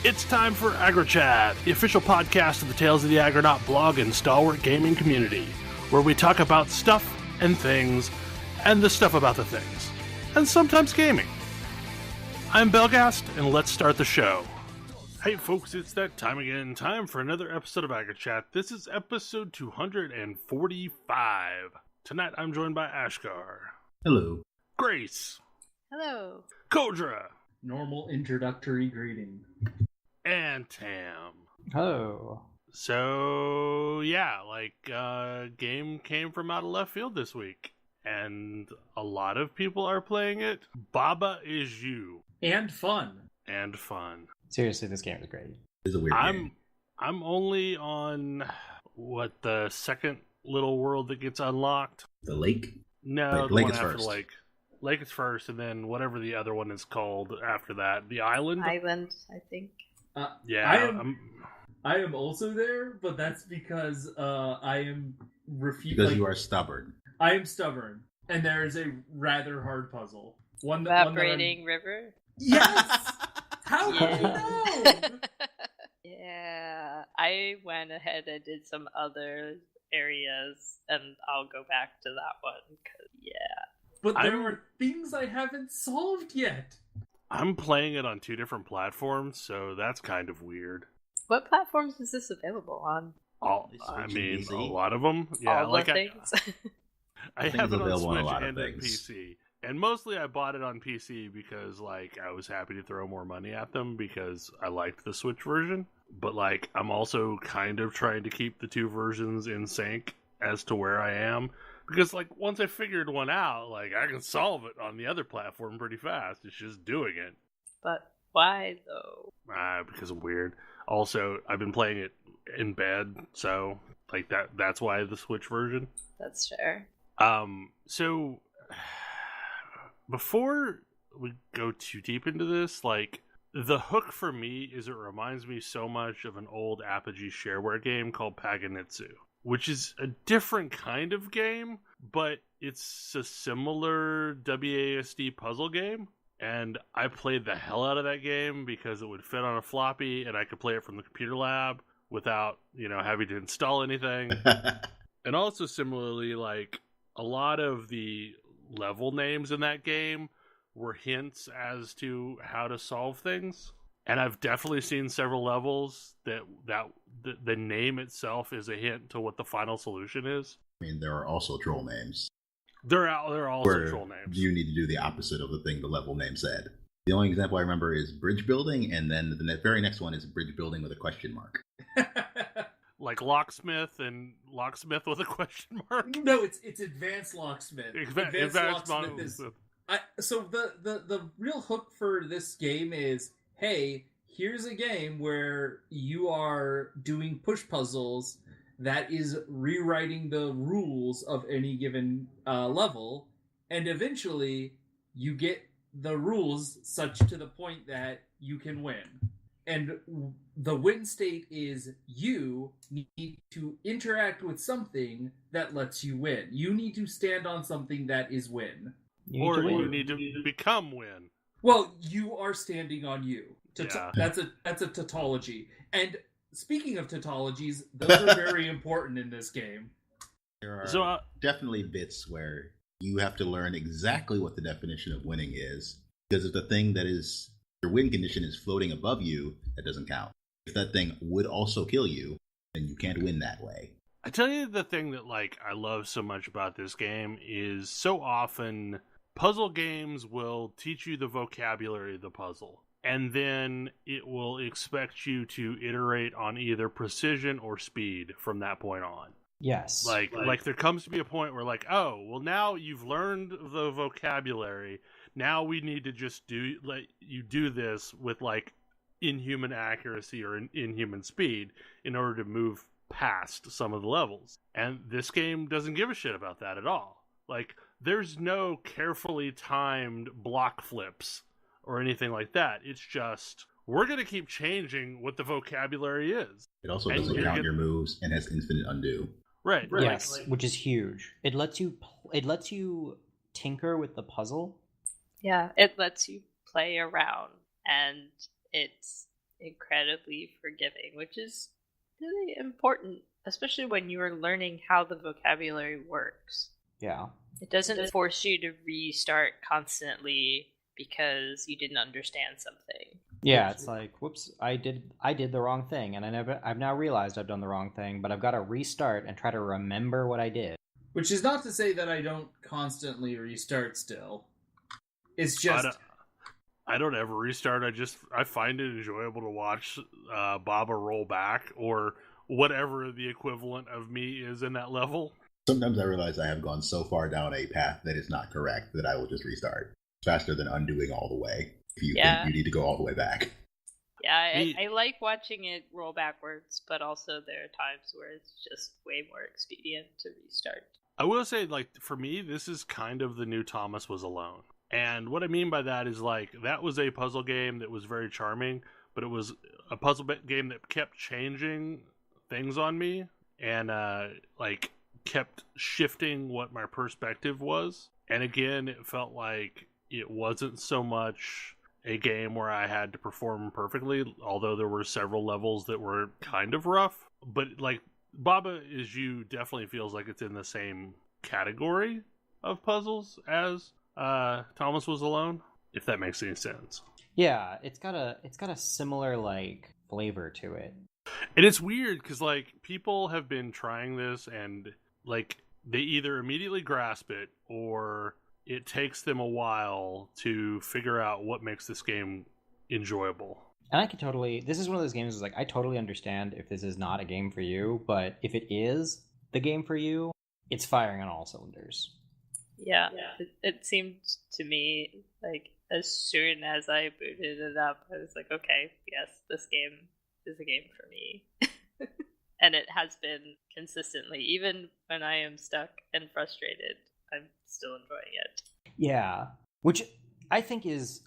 It's time for AggroChat, the official podcast of the Tales of the Aggronaut blog and stalwart gaming community, where we talk about stuff and things, and the stuff about the things, and sometimes gaming. I'm Belgast, and let's start the show. Hey folks, it's that time again. Time for another episode of AggroChat. This is episode 245. Tonight I'm joined by Ashkar. Hello. Grace. Hello. Kodra. Normal introductory greeting. And Tam. Hello. So, yeah, game came from out of left field this week, and a lot of people are playing it. Baba Is You. And fun. Seriously, this game is great. It's a weird game. I'm only on, the second little world that gets unlocked? The lake? No, the lake one is after first. the lake. Lake is first, and then whatever the other one is called after that. The island? Island, I think. Yeah. I am also there, but that's because I am Because you are stubborn. I am stubborn, and there is a rather hard puzzle. Evaporating river? Yes! How could you know? Yeah, I went ahead and did some other areas, and I'll go back to that one, because, yeah. But there are things I haven't solved yet. I'm playing it on two different platforms, so that's kind of weird. What platforms is this available on? A lot of them. Yeah, All the things? I think have it's it on available on a Switch lot of and on things. PC. And mostly I bought it on PC because, I was happy to throw more money at them because I liked the Switch version. But, I'm also kind of trying to keep the two versions in sync as to where I am. Because, once I figured one out, I can solve it on the other platform pretty fast. It's just doing it. But why, though? Because I'm weird. Also, I've been playing it in bed, so, that's why the Switch version. That's fair. So, before we go too deep into this, the hook for me is it reminds me so much of an old Apogee shareware game called Paganitsu, which is a different kind of game, but it's a similar WASD puzzle game. And I played the hell out of that game because it would fit on a floppy and I could play it from the computer lab without, having to install anything. And also similarly, a lot of the level names in that game were hints as to how to solve things. And I've definitely seen several levels that the name itself is a hint to what the final solution is. I mean, there are also troll names. There are also troll names. You need to do the opposite of the thing the level name said. The only example I remember is bridge building, and then the very next one is bridge building with a question mark. Like locksmith and locksmith with a question mark? No, it's advanced locksmith. Advanced locksmith is... So the real hook for this game is, hey, here's a game where you are doing push puzzles that is rewriting the rules of any given level, and eventually you get the rules such to the point that you can win. And the win state is you need to interact with something that lets you win. You need to stand on something that is win. You need to become win. Well, you are standing on you. Yeah. That's a tautology. And speaking of tautologies, those are very important in this game. There are definitely bits where you have to learn exactly what the definition of winning is, because if the thing that is your win condition is floating above you, that doesn't count. If that thing would also kill you, then you can't win that way. I tell you, the thing that I love so much about this game is so often puzzle games will teach you the vocabulary of the puzzle, and then it will expect you to iterate on either precision or speed from that point on. Yes. Like there comes to be a point where oh, well, now you've learned the vocabulary. Now we need to just do this with inhuman accuracy or inhuman speed in order to move past some of the levels. And this game doesn't give a shit about that at all. There's no carefully timed block flips or anything like that. It's just, we're going to keep changing what the vocabulary is. It also doesn't count your moves and has infinite undo. Right. Yes, which is huge. It lets you tinker with the puzzle. Yeah, it lets you play around, and it's incredibly forgiving, which is really important, especially when you are learning how the vocabulary works. Yeah. It doesn't force you to restart constantly because you didn't understand something. Yeah, it's like, whoops, I did the wrong thing, and I've now realized I've done the wrong thing, but I've got to restart and try to remember what I did. Which is not to say that I don't constantly restart still. It's just I don't ever restart. I find it enjoyable to watch Baba roll back, or whatever the equivalent of me is in that level. Sometimes I realize I have gone so far down a path that is not correct that I will just restart. Faster than undoing all the way. If you think you need to go all the way back. Yeah, I like watching it roll backwards, but also there are times where it's just way more expedient to restart. I will say, like, for me, this is kind of the new Thomas Was Alone. And what I mean by that is, like, that was a puzzle game that was very charming, but it was a puzzle game that kept changing things on me and, like, kept shifting what my perspective was. And again, it felt like it wasn't so much a game where I had to perform perfectly, although there were several levels that were kind of rough. But, like, Baba Is You definitely feels like it's in the same category of puzzles as Thomas Was Alone, if that makes any sense. Yeah, it's got a similar, like, flavor to it. And it's weird because, like, people have been trying this and, like, they either immediately grasp it or it takes them a while to figure out what makes this game enjoyable. And I can this is one of those games that's like, I totally understand if this is not a game for you, but if it is the game for you, it's firing on all cylinders. Yeah. It seemed to me like as soon as I booted it up, I was like, okay, yes, this game is a game for me. And it has been consistently, even when I am stuck and frustrated, I'm still enjoying it. Yeah, which I think is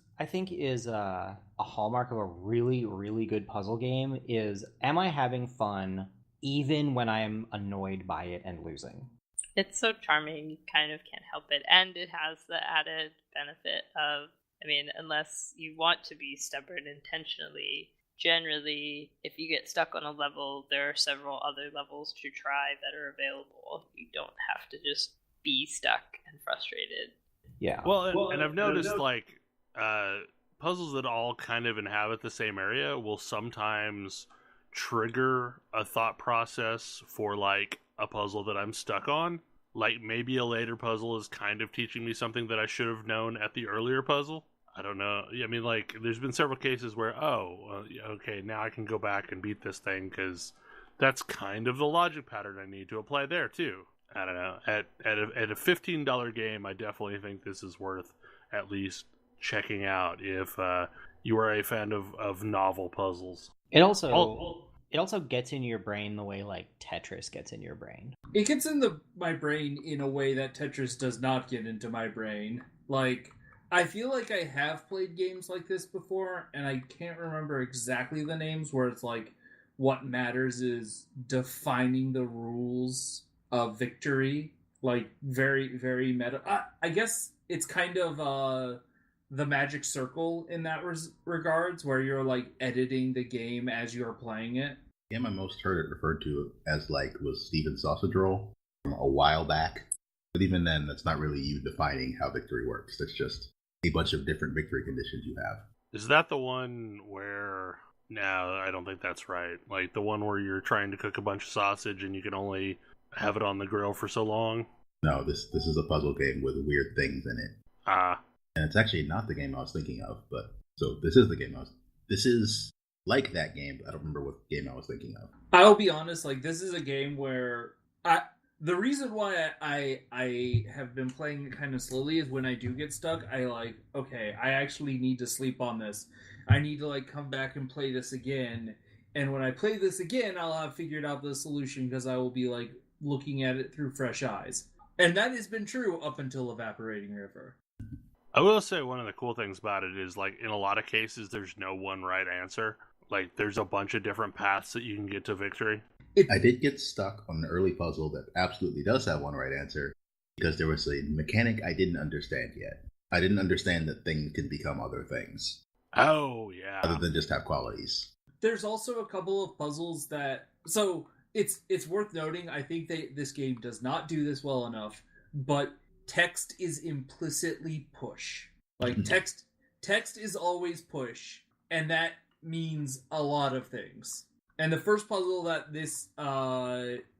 a hallmark of a really, really good puzzle game is, am I having fun even when I'm annoyed by it and losing? It's so charming, you kind of can't help it. And it has the added benefit of, I mean, unless you want to be stubborn intentionally, generally, if you get stuck on a level, there are several other levels to try that are available. You don't have to just be stuck and frustrated. Yeah. Well, and I've noticed, like, puzzles that all kind of inhabit the same area will sometimes trigger a thought process for, like, a puzzle that I'm stuck on. Like, maybe a later puzzle is kind of teaching me something that I should have known at the earlier puzzle. I don't know. I mean, like, there's been several cases where, okay, now I can go back and beat this thing because that's kind of the logic pattern I need to apply there, too. I don't know. At a $15 game, I definitely think this is worth at least checking out if you are a fan of novel puzzles. It also gets in your brain the way, like, Tetris gets in your brain. It gets into my brain in a way that Tetris does not get into my brain. Like, I feel like I have played games like this before, and I can't remember exactly the names, where it's like, what matters is defining the rules of victory. Like, very, very meta. I guess it's kind of the Magic Circle in that regards, where you're, like, editing the game as you're playing it. The game I most heard it referred to as, like, was Steven's Sausage Roll from a while back. But even then, that's not really you defining how victory works. That's just a bunch of different victory conditions you have. Is that the one where... No, I don't think that's right. Like, the one where you're trying to cook a bunch of sausage and you can only have it on the grill for so long? No, this is a puzzle game with weird things in it. And it's actually not the game I was thinking of, but... So, this is the game This is like that game, but I don't remember what game I was thinking of. I'll be honest, like, this is a game where... The reason why I have been playing it kind of slowly is when I do get stuck, I actually need to sleep on this. I need to, like, come back and play this again. And when I play this again, I'll have figured out the solution because I will be, like, looking at it through fresh eyes. And that has been true up until Evaporating River. I will say one of the cool things about it is, like, in a lot of cases, there's no one right answer. Like, there's a bunch of different paths that you can get to victory. I did get stuck on an early puzzle that absolutely does have one right answer, because there was a mechanic I didn't understand yet. I didn't understand that things can become other things. Oh, yeah. Other than just have qualities. there's also a couple of puzzles that so it's worth noting. I think this game does not do this well enough, but text is implicitly push. Like text is always push, and that means a lot of things. And the first puzzle that this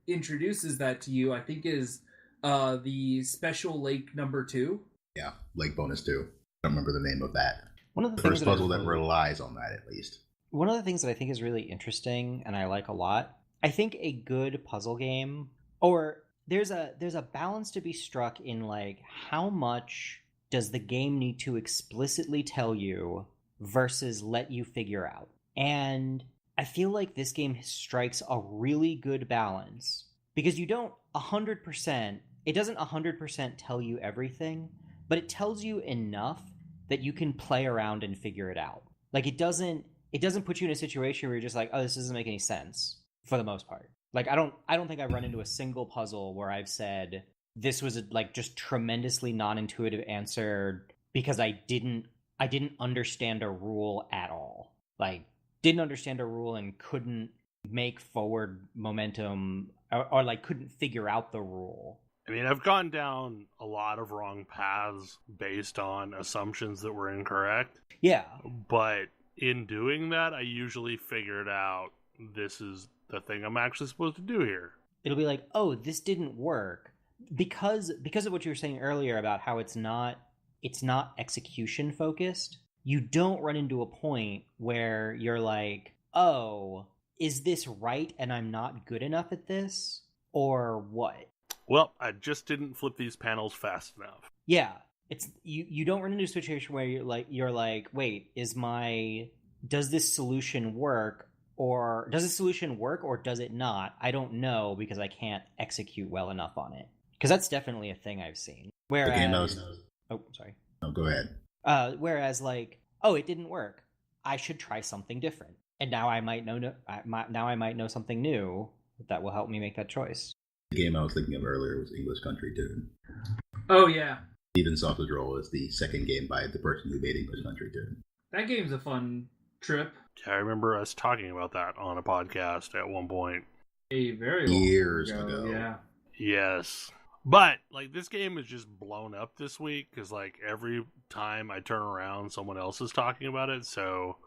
introduces that to you, I think, is the special lake number 2. Yeah, lake bonus 2. I don't remember the name of that. One of the first puzzle that relies on that, at least. One of the things that I think is really interesting and I like a lot, I think a good puzzle game, or there's a balance to be struck in like how much does the game need to explicitly tell you versus let you figure out. And I feel like this game strikes a really good balance because you don't 100%, it doesn't 100% tell you everything, but it tells you enough that you can play around and figure it out. Like it doesn't put you in a situation where you're just like, oh, this doesn't make any sense for the most part. Like I don't think I've run into a single puzzle where I've said this was like just tremendously non-intuitive answer because I didn't understand a rule at all. Like didn't understand a rule and couldn't make forward momentum or like couldn't figure out the rule. I mean, I've gone down a lot of wrong paths based on assumptions that were incorrect. Yeah. But in doing that, I usually figured out this is the thing I'm actually supposed to do here. It'll be like, oh, this didn't work. Because of what you were saying earlier about how it's not execution focused, you don't run into a point where you're like, oh, is this right and I'm not good enough at this? Or what? Well, I just didn't flip these panels fast enough. Yeah. It's you don't run into a situation where you're like, wait, does this solution work or does it not? I don't know because I can't execute well enough on it. Because that's definitely a thing I've seen. Whereas, oh, sorry. No, go ahead. Whereas, like, oh, it didn't work. I should try something different, and now I might know something new that will help me make that choice. The game I was thinking of earlier was English Country Tune. Oh yeah. UbiSoft's role is the second game by the person who made English Country Tune. That game's a fun trip. I remember us talking about that on a podcast at one point. A very long years ago. Yeah. Yes. But, like, this game is just blown up this week, because, like, every time I turn around, someone else is talking about it, so,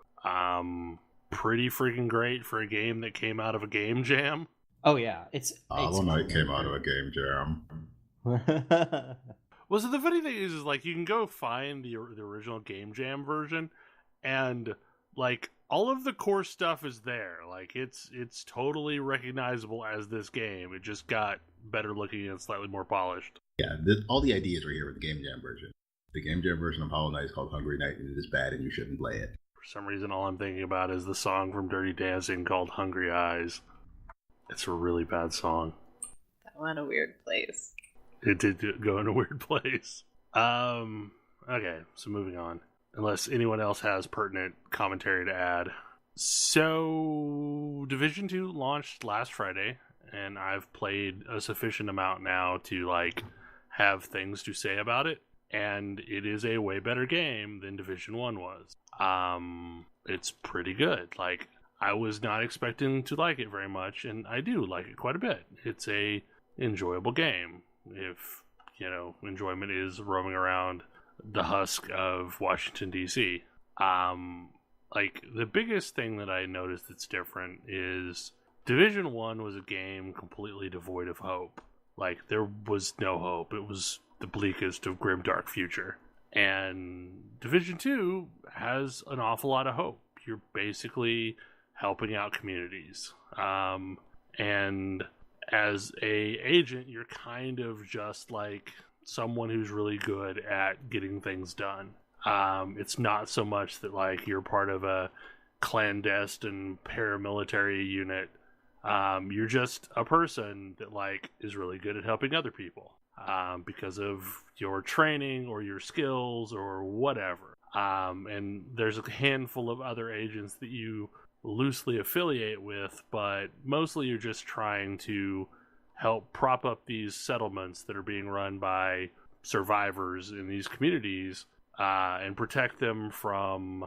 pretty freaking great for a game that came out of a game jam. Oh, yeah. It's Hollow Knight came out of a game jam. Well, so the funny thing is like, you can go find the original game jam version, and, like, all of the core stuff is there. Like, it's totally recognizable as this game. It just got better looking and slightly more polished. Yeah, all the ideas are here with the Game Jam version. The Game Jam version of Hollow Knight is called Hungry Night, and it is bad, and you shouldn't play it. For some reason, all I'm thinking about is the song from Dirty Dancing called Hungry Eyes. It's a really bad song. That went a weird place. It did go in a weird place. Okay, so moving on. Unless anyone else has pertinent commentary to add. So, Division 2 launched last Friday, and I've played a sufficient amount now to, like, have things to say about it. And it is a way better game than Division 1 was. It's pretty good. Like, I was not expecting to like it very much, and I do like it quite a bit. It's a enjoyable game. If, enjoyment is roaming around the husk of Washington, D.C. Like, the biggest thing that I noticed that's different is Division 1 was a game completely devoid of hope. Like, there was no hope. It was the bleakest of grimdark future. And Division 2 has an awful lot of hope. You're basically helping out communities. And as a agent, you're kind of just like someone who's really good at getting things done. It's not so much that, like, you're part of a clandestine paramilitary unit. You're just a person that, like, is really good at helping other people because of your training or your skills or whatever. And there's a handful of other agents that you loosely affiliate with, but mostly you're just trying to help prop up these settlements that are being run by survivors in these communities and protect them from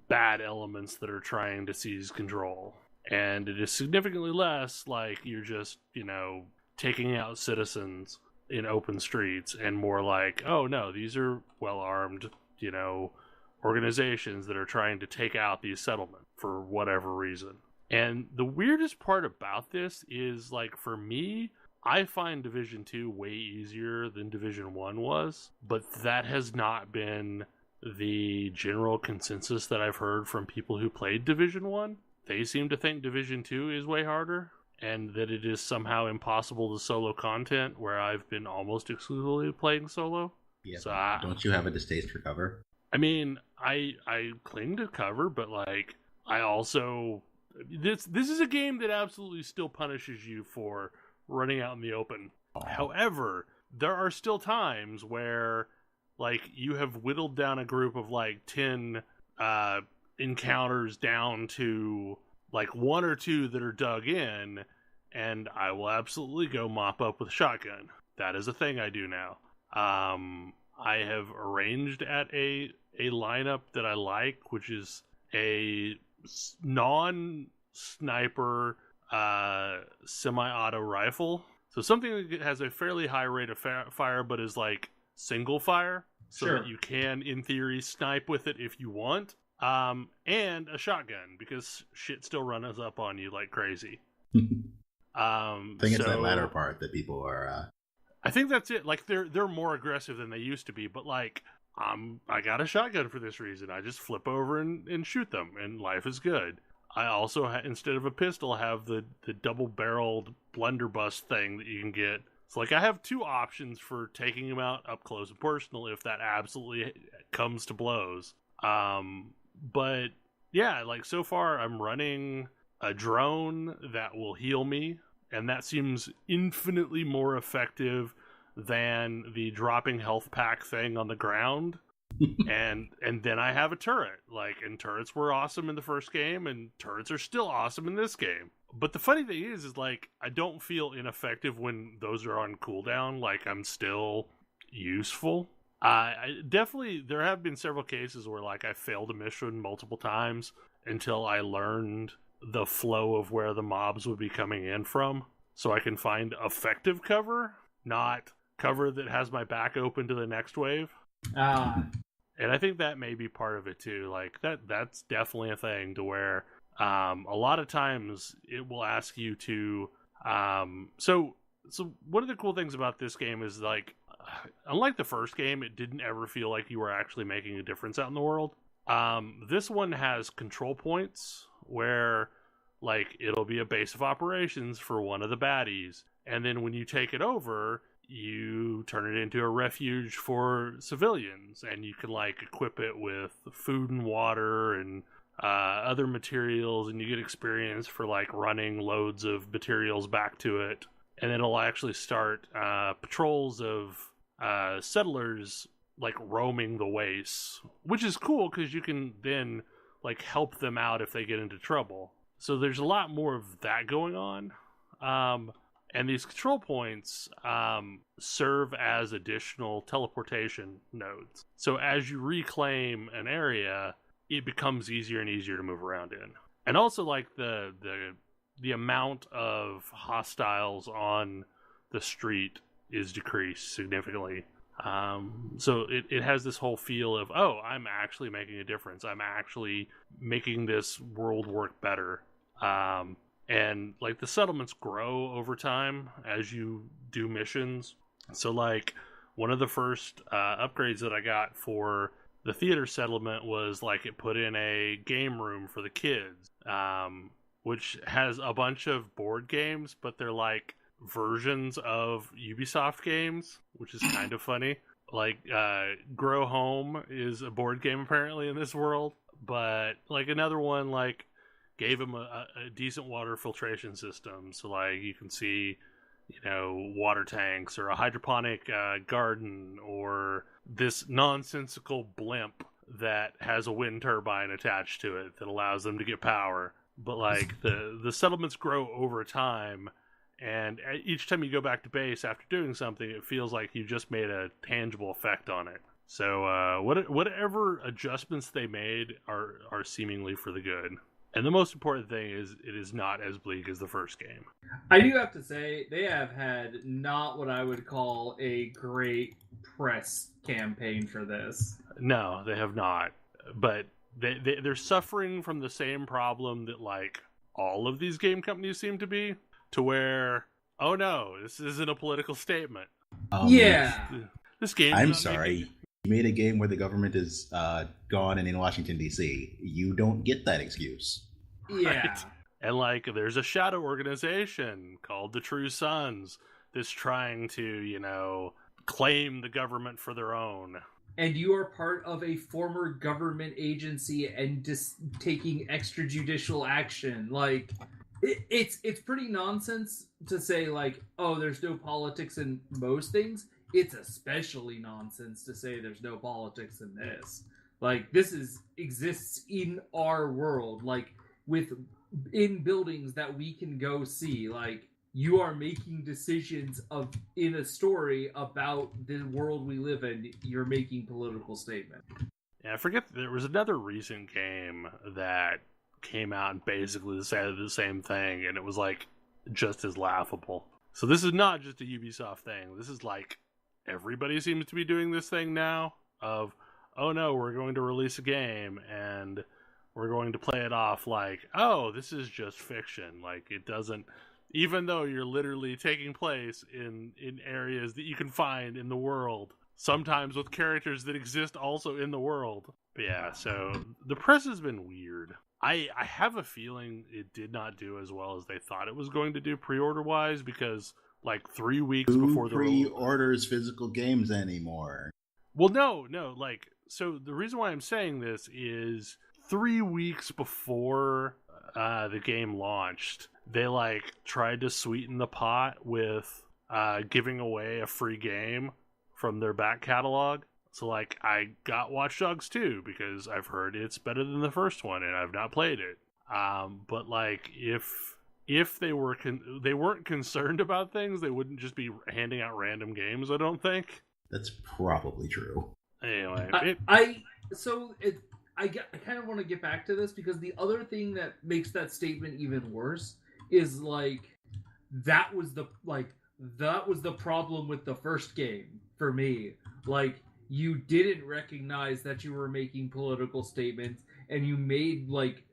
bad elements that are trying to seize control. And it is significantly less like you're just, taking out citizens in open streets, and more like, oh no, these are well-armed, organizations that are trying to take out these settlements for whatever reason. And the weirdest part about this is, like, for me, I find Division 2 way easier than Division 1 was, but that has not been the general consensus that I've heard from people who played Division 1. They seem to think Division 2 is way harder, and that it is somehow impossible to solo content, where I've been almost exclusively playing solo. Yeah, so don't you have a distaste for cover? I mean, I cling to cover, but, like, I also... This is a game that absolutely still punishes you for running out in the open. However, there are still times where, like, you have whittled down a group of, like, 10 encounters down to, like, 1 or 2 that are dug in, and I will absolutely go mop up with a shotgun. That is a thing I do now. I have arranged at a lineup that I like, which is a non-sniper semi-auto rifle. So something that has a fairly high rate of fire, but is like single fire, so that you can, in theory, snipe with it if you want. And a shotgun, because shit still runs up on you like crazy. I think it's that latter part that people are... I think that's it. Like, they're more aggressive than they used to be, but, like, I got a shotgun for this reason. I just flip over and shoot them, and life is good. I also, instead of a pistol, have the double-barreled blunderbuss thing that you can get. So, like, I have 2 options for taking them out up close and personal if that absolutely comes to blows. But, yeah, like, so far I'm running a drone that will heal me, and that seems infinitely more effective than the dropping health pack thing on the ground. and then I have a turret. Like, and turrets were awesome in the first game, and turrets are still awesome in this game. But the funny thing is like, I don't feel ineffective when those are on cooldown. Like, I'm still useful. Definitely, there have been several cases where, like, I failed a mission multiple times until I learned the flow of where the mobs would be coming in from, so I can find effective cover, not cover that has my back open to the next wave. And I think that may be part of it too. Like, that's definitely a thing, to where a lot of times it will ask you to so one of the cool things about this game is, like, unlike the first game, it didn't ever feel like you were actually making a difference out in the world. This one has control points where, like, it'll be a base of operations for one of the baddies, and then when you take it over, you turn it into a refuge for civilians, and you can, like, equip it with food and water and other materials, and you get experience for, like, running loads of materials back to it. And then it'll actually start patrols of settlers, like, roaming the wastes, which is cool because you can then, like, help them out if they get into trouble. So there's a lot more of that going on. And these control points serve as additional teleportation nodes. So as you reclaim an area, it becomes easier and easier to move around in. And also, like, the amount of hostiles on the street is decreased significantly. So it has this whole feel of, oh, I'm actually making a difference. I'm actually making this world work better. And, like, the settlements grow over time as you do missions. So, like, one of the first upgrades that I got for the theater settlement was, like, it put in a game room for the kids, which has a bunch of board games, but they're, like, versions of UbiSoft games, which is kind of funny. Like, Grow Home is a board game apparently in this world, but, like, another one, like, gave them a decent water filtration system, so, like, you can see, water tanks, or a hydroponic garden, or this nonsensical blimp that has a wind turbine attached to it that allows them to get power. But, like, the settlements grow over time, and each time you go back to base after doing something, it feels like you just made a tangible effect on it. So whatever adjustments they made are seemingly for the good. And the most important thing is it is not as bleak as the first game. I do have to say, they have had not what I would call a great press campaign for this. No, they have not. But they're suffering from the same problem that, like, all of these game companies seem to be, to where, oh no, this isn't a political statement. Yeah. This game... I'm sorry. You made a game where the government is gone and in Washington, D.C. You don't get that excuse. Yeah. Right? And, like, there's a shadow organization called the True Sons that's trying to, claim the government for their own. And you are part of a former government agency and just taking extrajudicial action. Like, it's pretty nonsense to say, like, oh, there's no politics in most things. It's especially nonsense to say there's no politics in this. Like, this exists in our world, like, in buildings that we can go see. Like, you are making decisions in a story about the world we live in. You're making political statements. Yeah, I forget, there was another recent game that came out and basically said the same thing, and it was, like, just as laughable. So this is not just a Ubisoft thing. This is, like, everybody seems to be doing this thing now of, oh no, we're going to release a game and we're going to play it off like, oh, this is just fiction. Like, it doesn't, even though you're literally taking place in areas that you can find in the world, sometimes with characters that exist also in the world. But yeah, so the press has been weird. I have a feeling it did not do as well as they thought it was going to do pre-order wise, because like 3 weeks before the pre-orders physical games anymore? Well, no, like, so the reason why I'm saying this is 3 weeks before the game launched, they like tried to sweeten the pot with giving away a free game from their back catalog. So like, I got Watch Dogs 2 because I've heard it's better than the first one and I've not played it. But like, if they weren't concerned about things, they wouldn't just be handing out random games, I don't think. That's probably true. Anyway, I kind of want to get back to this, because the other thing that makes that statement even worse is like, that was the problem with the first game for me. Like, you didn't recognize that you were making political statements, and you made like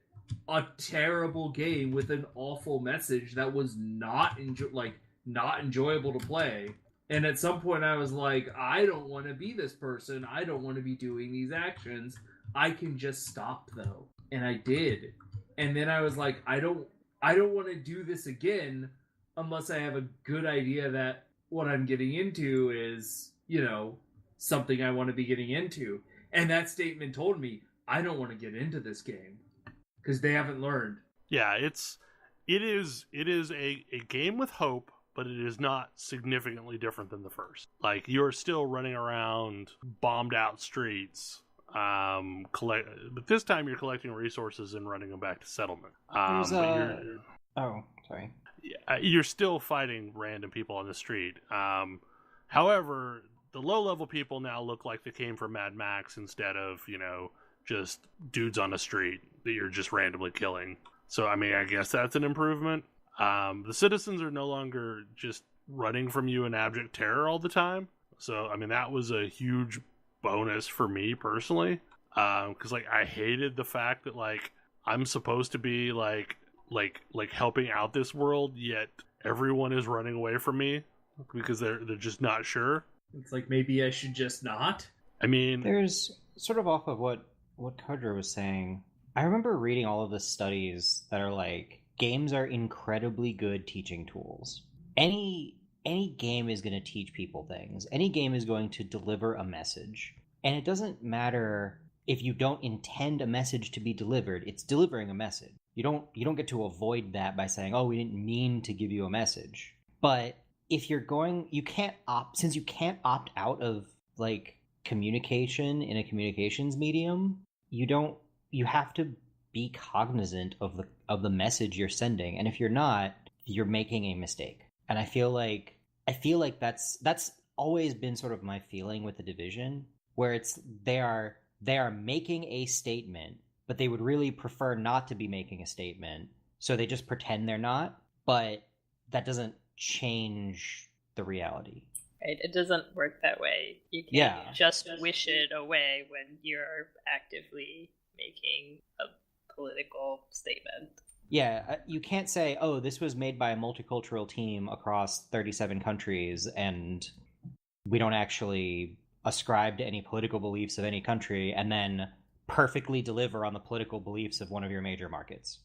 a terrible game with an awful message that was not enjoyable to play. And at some point I was like, I don't want to be this person. I don't want to be doing these actions. I can just stop though. And I did. And then I was like, I don't want to do this again unless I have a good idea that what I'm getting into is, something I want to be getting into. And that statement told me I don't want to get into this game because they haven't learned. Yeah, it is a game with hope, but it is not significantly different than the first. Like, you're still running around bombed out streets, but this time you're collecting resources and running them back to settlement. Oh, sorry. You're still fighting random people on the street. However, the low-level people now look like they came from Mad Max instead of, just dudes on a street that you're just randomly killing. So, I mean, I guess that's an improvement. The citizens are no longer just running from you in abject terror all the time. So, I mean, that was a huge bonus for me personally. Because, like, I hated the fact that, like, I'm supposed to be, like helping out this world, yet everyone is running away from me because they're just not sure. It's like, maybe I should just not. I mean, there's sort of off of what Kodra was saying. I remember reading all of the studies that are like, games are incredibly good teaching tools. Any game is going to teach people things. Any game is going to deliver a message. And it doesn't matter if you don't intend a message to be delivered, it's delivering a message. You don't get to avoid that by saying, oh, we didn't mean to give you a message. But if you're going, you can't opt out of like communication in a communications medium, you have to be cognizant of the message you're sending. And if you're not, you're making a mistake. And I feel like that's always been sort of my feeling with The Division, where they are making a statement, but they would really prefer not to be making a statement, so they just pretend they're not, but that doesn't change the reality. Right, it doesn't work that way. You can't just wish it away when you're actively making a political statement. Yeah, you can't say, oh, this was made by a multicultural team across 37 countries, and we don't actually ascribe to any political beliefs of any country, and then perfectly deliver on the political beliefs of one of your major markets.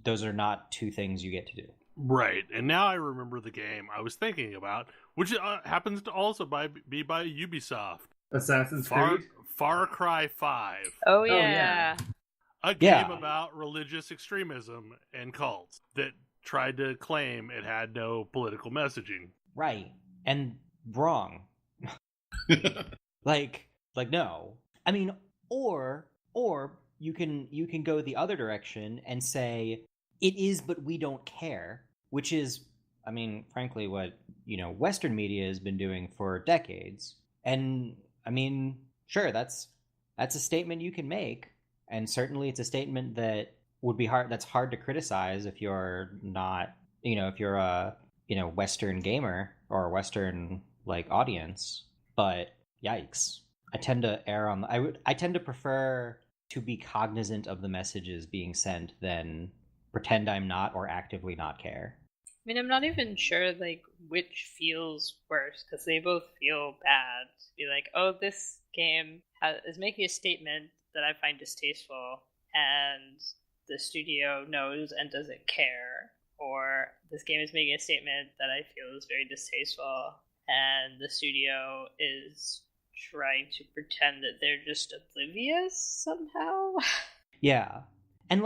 Those are not two things you get to do. Right, and now I remember the game I was thinking about, which happens to also be by Ubisoft. Assassin's Creed? Far Cry 5. Oh, yeah. A game about religious extremism and cults that tried to claim it had no political messaging. Right. And wrong. like no. I mean, or you can go the other direction and say it is, but we don't care, which is, I mean, frankly, what, Western media has been doing for decades. And I mean, sure, that's a statement you can make. And certainly it's a statement that would be hard. That's hard to criticize if you're not, if you're a, Western gamer or a Western audience. But yikes. I tend to err on I tend to prefer to be cognizant of the messages being sent than pretend I'm not or actively not care. I mean, I'm not even sure which feels worse, because they both feel bad. Be like, oh, this game is making a statement that I find distasteful, and the studio knows and doesn't care. Or this game is making a statement that I feel is very distasteful, and the studio is trying to pretend that they're just oblivious somehow. Yeah, and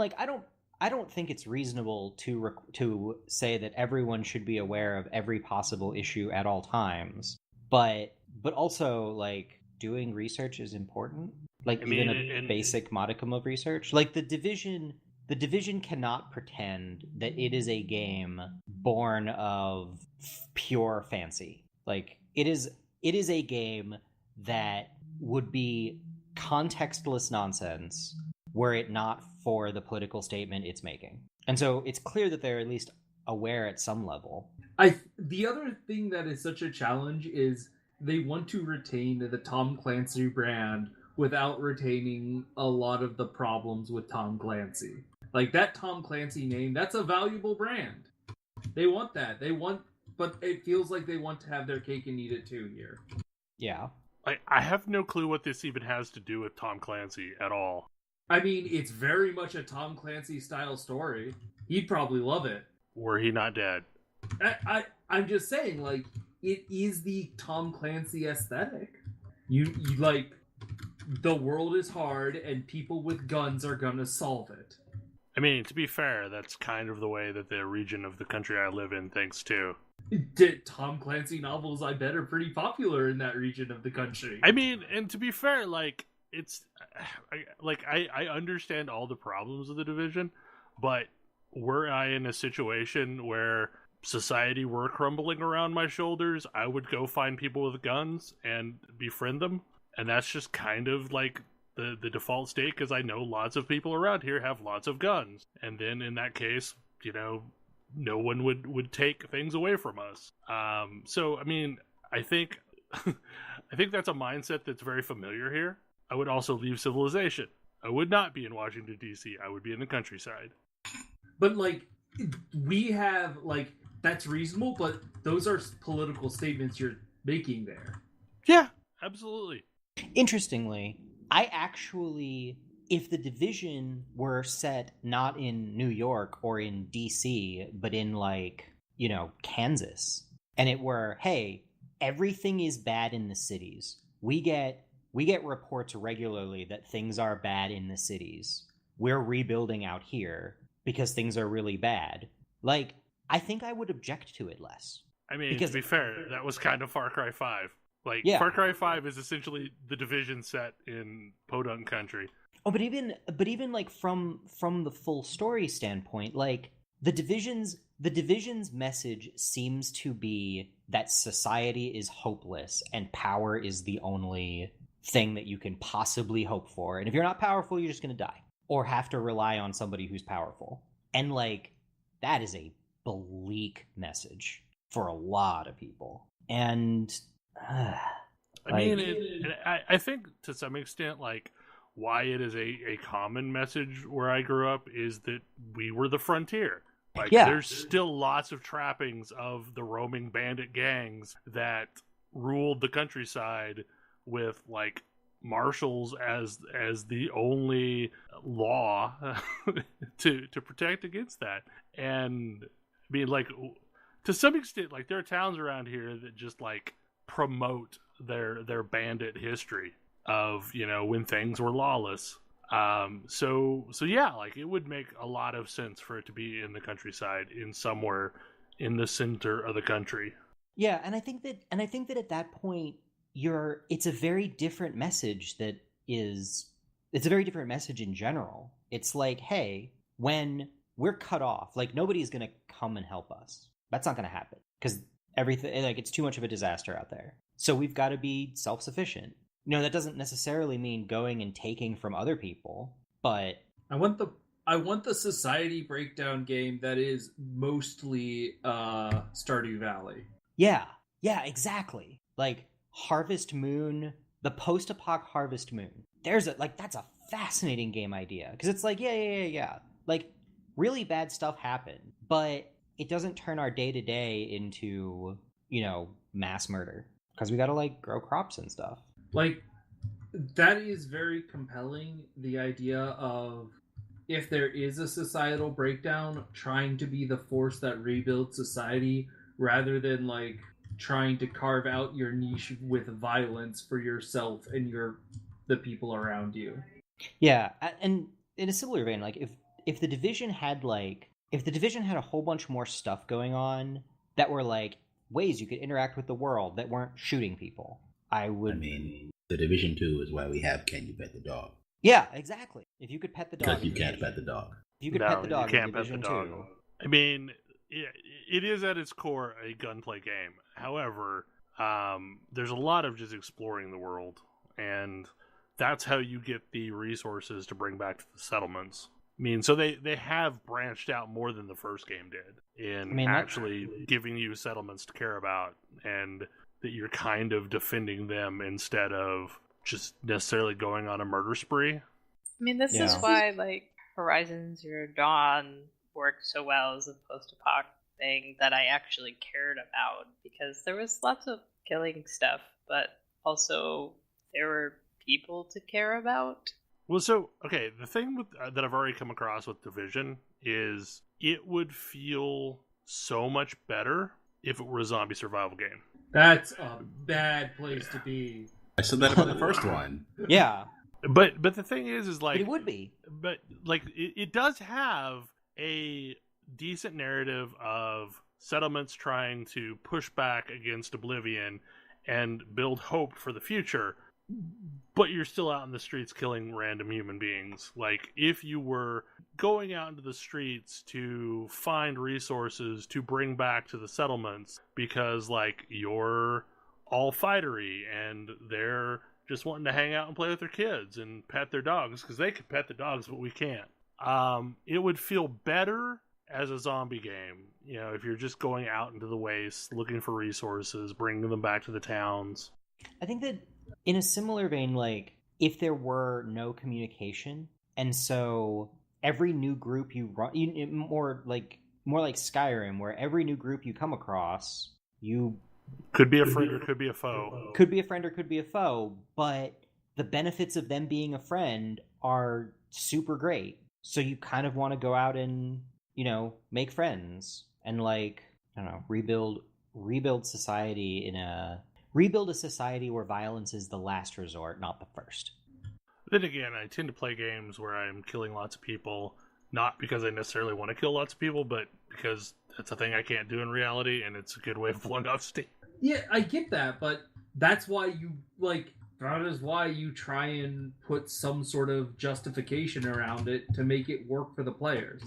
I don't think it's reasonable to say that everyone should be aware of every possible issue at all times, but also doing research is important. Even a basic modicum of research. The Division cannot pretend that it is a game born of pure fancy. It is a game that would be contextless nonsense were it not for the political statement it's making. And so it's clear that they're at least aware at some level. The other thing that is such a challenge is they want to retain the Tom Clancy brand without retaining a lot of the problems with Tom Clancy. That Tom Clancy name, that's a valuable brand. They want that. But it feels like they want to have their cake and eat it too here. Yeah. I have no clue what this even has to do with Tom Clancy at all. I mean, it's very much a Tom Clancy style story. He'd probably love it. Were he not dead? I'm just saying, it is the Tom Clancy aesthetic. You the world is hard and people with guns are gonna solve it. I mean, to be fair, that's kind of the way that the region of the country I live in thinks too. Tom Clancy novels, I bet, are pretty popular in that region of the country. I mean, and to be fair, it's I understand all the problems of the Division, but were I in a situation where society were crumbling around my shoulders, I would go find people with guns and befriend them. And that's just kind of the default state, because I know lots of people around here have lots of guns. And then in that case, no one would take things away from us. So, I mean, I think that's a mindset that's very familiar here. I would also leave civilization. I would not be in Washington, D.C. I would be in the countryside. But, we have, that's reasonable, but those are political statements you're making there. Yeah, absolutely. Interestingly, I actually, if the Division were set not in New York or in DC, but in Kansas, and it were, hey, everything is bad in the cities. We get reports regularly that things are bad in the cities. We're rebuilding out here because things are really bad. I think I would object to it less. I mean, to be fair, that was kind of Far Cry 5. Far Cry 5 is essentially the Division set in Podunk country. Oh, but even from the full story standpoint, the Division's the Division's message seems to be that society is hopeless and power is the only thing that you can possibly hope for. And if you're not powerful, you're just going to die or have to rely on somebody who's powerful. And like, that is a bleak message for a lot of people. And I think to some extent, like, why it is a common message where I grew up is that we were the frontier. Like, there's still lots of trappings of the roaming bandit gangs that ruled the countryside with, like, marshals as the only law to protect against that. And I mean, like, to some extent, like, there are towns around here that just, like, promote their bandit history of, you know, when things were lawless. So yeah, like, it would make a lot of sense for it to be in the countryside, in somewhere in the center of the country. Yeah, and I think that at that point it's a very different message it's a very different message in general. It's like, hey, when we're cut off, like, nobody's going to come and help us. That's not going to happen because everything, like, it's too much of a disaster out there. So we've got to be self-sufficient. You know, that doesn't necessarily mean going and taking from other people, but I want the society breakdown game that is mostly Stardew Valley. Yeah, exactly. Like Harvest Moon, the post-apoc Harvest Moon. That's a fascinating game idea because it's like, yeah. Like, really bad stuff happened, but it doesn't turn our day-to-day into, you know, mass murder because we got to, like, grow crops and stuff. Like, that is very compelling, the idea of, if there is a societal breakdown, trying to be the force that rebuilds society rather than, like, trying to carve out your niche with violence for yourself and the people around you. Yeah, and in a similar vein, like, if the Division had a whole bunch more stuff going on that were, like, ways you could interact with the world that weren't shooting people, I mean, the Division 2 is why we have Can You Pet the Dog? Yeah, exactly. If you could pet the dog. Because you can't pet the dog. If you could pet the dog in Division 2. I mean, it is at its core a gunplay game. However, there's a lot of just exploring the world, and that's how you get the resources to bring back to the settlements. I mean, so they have branched out more than the first game did in actually giving you settlements to care about, and that you're kind of defending them instead of just necessarily going on a murder spree. I mean, this is why, like, Horizon Zero Dawn worked so well as a post-apoc thing that I actually cared about, because there was lots of killing stuff, but also there were people to care about. Well, so, okay, the thing that I've already come across with Division is it would feel so much better if it were a zombie survival game. That's a bad place to be. I said that about the first one. Yeah. But the thing is like... But it would be. But, like, it does have a decent narrative of settlements trying to push back against Oblivion and build hope for the future, but you're still out in the streets killing random human beings. Like, if you were going out into the streets to find resources to bring back to the settlements because, like, you're all fightery and they're just wanting to hang out and play with their kids and pet their dogs because they can pet the dogs but we can't, it would feel better as a zombie game, you know, if you're just going out into the wastes looking for resources, bringing them back to the towns. I think that in a similar vein, like, if there were no communication, and so every new group you run, more like Skyrim, where every new group you come across, you could be a friend or could be a foe. Could be a friend or could be a foe, but the benefits of them being a friend are super great. So you kind of want to go out and, you know, make friends and, like, I don't know, rebuild society rebuild a society where violence is the last resort, not the first. Then again, I tend to play games where I'm killing lots of people, not because I necessarily want to kill lots of people, but because that's a thing I can't do in reality, and it's a good way of blowing off steam. Yeah, I get that, but that's why you, like, that is why you try and put some sort of justification around it to make it work for the players.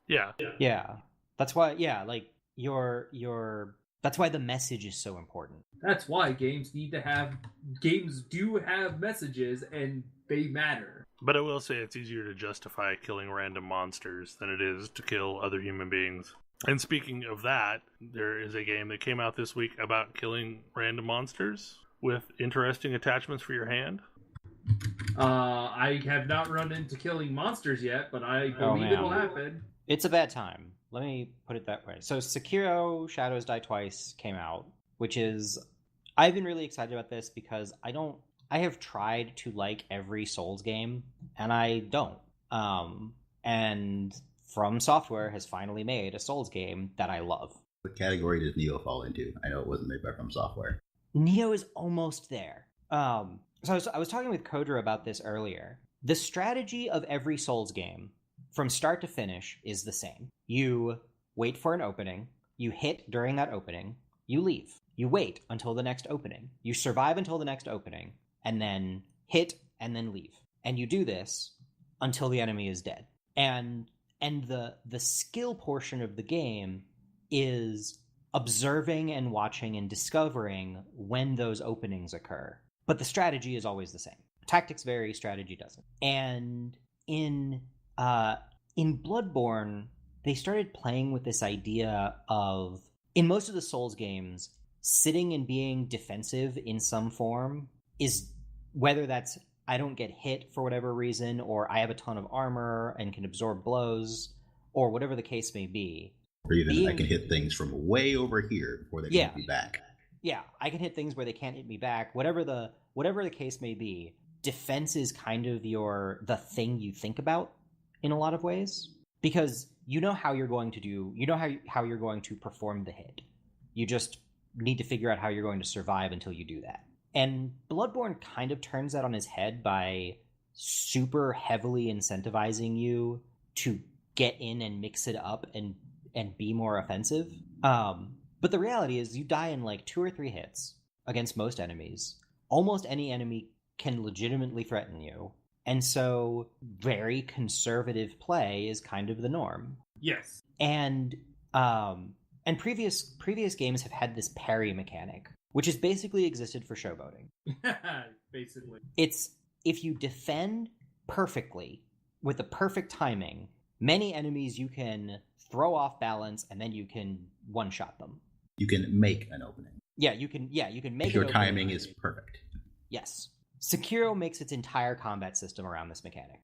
Yeah. Yeah. That's why, yeah, like your that's why the message is so important. That's why games do have messages, and they matter. But I will say it's easier to justify killing random monsters than it is to kill other human beings. And speaking of that, there is a game that came out this week about killing random monsters with interesting attachments for your hand. I have not run into killing monsters yet, but I believe it'll happen. It's a bad time. Let me put it that way. So Sekiro Shadows Die Twice came out, which is... I've been really excited about this because I have tried to like every Souls game, and I don't. And From Software has finally made a Souls game that I love. What category does Neo fall into? I know it wasn't made by From Software. Neo is almost there. So I was talking with Kodra about this earlier. The strategy of every Souls game, from start to finish, is the same. You wait for an opening, you hit during that opening, you leave. You wait until the next opening. You survive until the next opening, and then hit, and then leave. And you do this until the enemy is dead. And the skill portion of the game is observing and watching and discovering when those openings occur. But the strategy is always the same. Tactics vary, strategy doesn't. And in Bloodborne, they started playing with this idea of, in most of the Souls games, sitting and being defensive in some form is, whether that's I don't get hit for whatever reason, or I have a ton of armor and can absorb blows, or whatever the case may be. Or even I can hit things from way over here before they can hit me back. Yeah, I can hit things where they can't hit me back. Whatever the case may be, defense is kind of the thing you think about in a lot of ways, because you know how you're going to perform the hit. You just need to figure out how you're going to survive until you do that. And Bloodborne kind of turns that on his head by super heavily incentivizing you to get in and mix it up and be more offensive. But the reality is you die in like 2 or 3 hits against most enemies. Almost any enemy can legitimately threaten you. And so very conservative play is kind of the norm. Yes. And previous games have had this parry mechanic, which has basically existed for showboating. Basically. It's if you defend perfectly with the perfect timing, many enemies you can throw off balance and then you can one-shot them. You can make an opening. Yeah, you can make if your timing is perfect. Yes. Sekiro makes its entire combat system around this mechanic.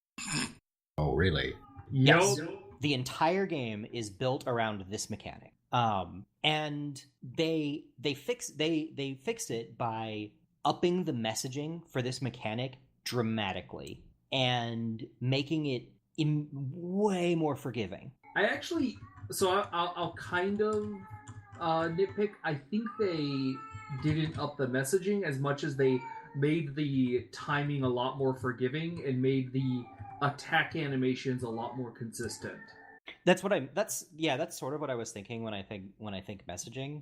Oh, really? Yes. The entire game is built around this mechanic. And they fixed it by upping the messaging for this mechanic dramatically and making it way more forgiving. I'll kind of nitpick. I think they didn't up the messaging as much as they made the timing a lot more forgiving and made the attack animations a lot more consistent. That's sort of what I was thinking when I think messaging.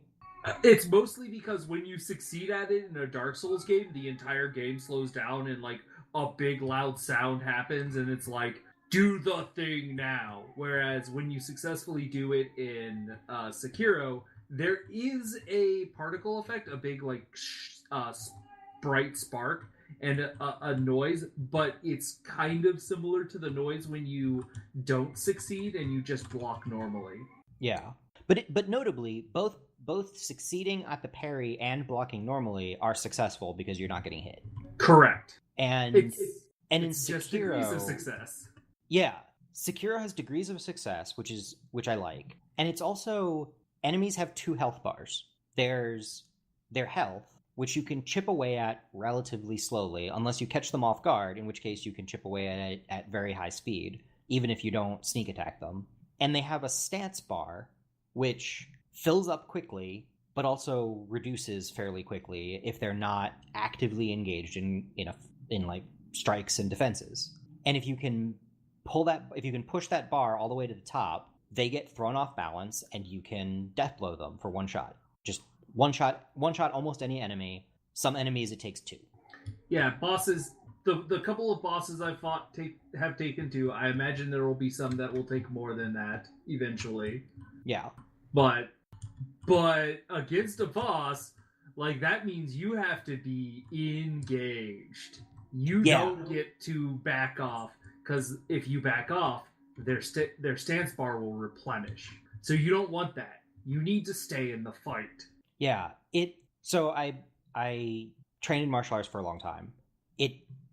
It's mostly because when you succeed at it in a Dark Souls game, the entire game slows down and like a big loud sound happens and it's like, do the thing now. Whereas when you successfully do it in Sekiro, there is a particle effect, a big like bright spark and a noise, but it's kind of similar to the noise when you don't succeed and you just block normally. Yeah, but notably, both succeeding at the parry and blocking normally are successful because you're not getting hit. Correct. And it's in Sekiro, just degrees of success. Yeah, Sekiro has degrees of success, which I like, and it's also enemies have 2 health bars. There's their health, which you can chip away at relatively slowly, unless you catch them off guard, in which case you can chip away at it at very high speed, even if you don't sneak attack them. And they have a stance bar, which fills up quickly, but also reduces fairly quickly if they're not actively engaged in like strikes and defenses. And if you can push that bar all the way to the top, they get thrown off balance, and you can death blow them for one shot. Just one shot almost any enemy. Some enemies it takes 2. Yeah, bosses. the couple of bosses I fought have taken to. I imagine there will be some that will take more than that eventually. Yeah. But against a boss, like that means you have to be engaged. You don't get to back off, because if you back off, their stance bar will replenish. So you don't want that. You need to stay in the fight. Yeah. So I trained in martial arts for a long time.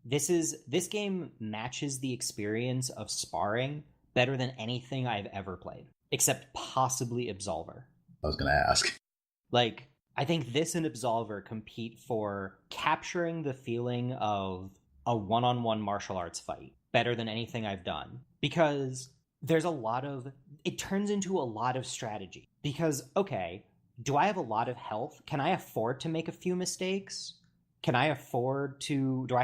This game matches the experience of sparring better than anything I've ever played, except possibly Absolver. I was going to ask. Like, I think this and Absolver compete for capturing the feeling of a one-on-one martial arts fight better than anything I've done. Because it turns into a lot of strategy. Because, okay, do I have a lot of health? Can I afford to make a few mistakes? Do I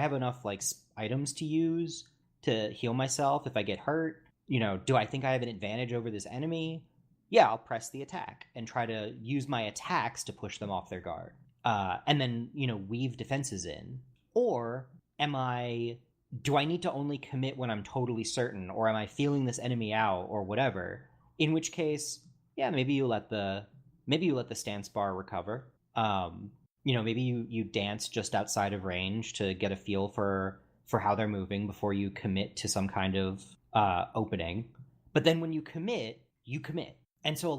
have enough, like, items to use to heal myself if I get hurt? Do I think I have an advantage over this enemy? Yeah, I'll press the attack and try to use my attacks to push them off their guard. And then, weave defenses in. Or do I need to only commit when I'm totally certain, or am I feeling this enemy out, or whatever? In which case, yeah, maybe you let the stance bar recover. Maybe you dance just outside of range to get a feel for how they're moving before you commit to some kind of opening. But then when you commit, you commit. And so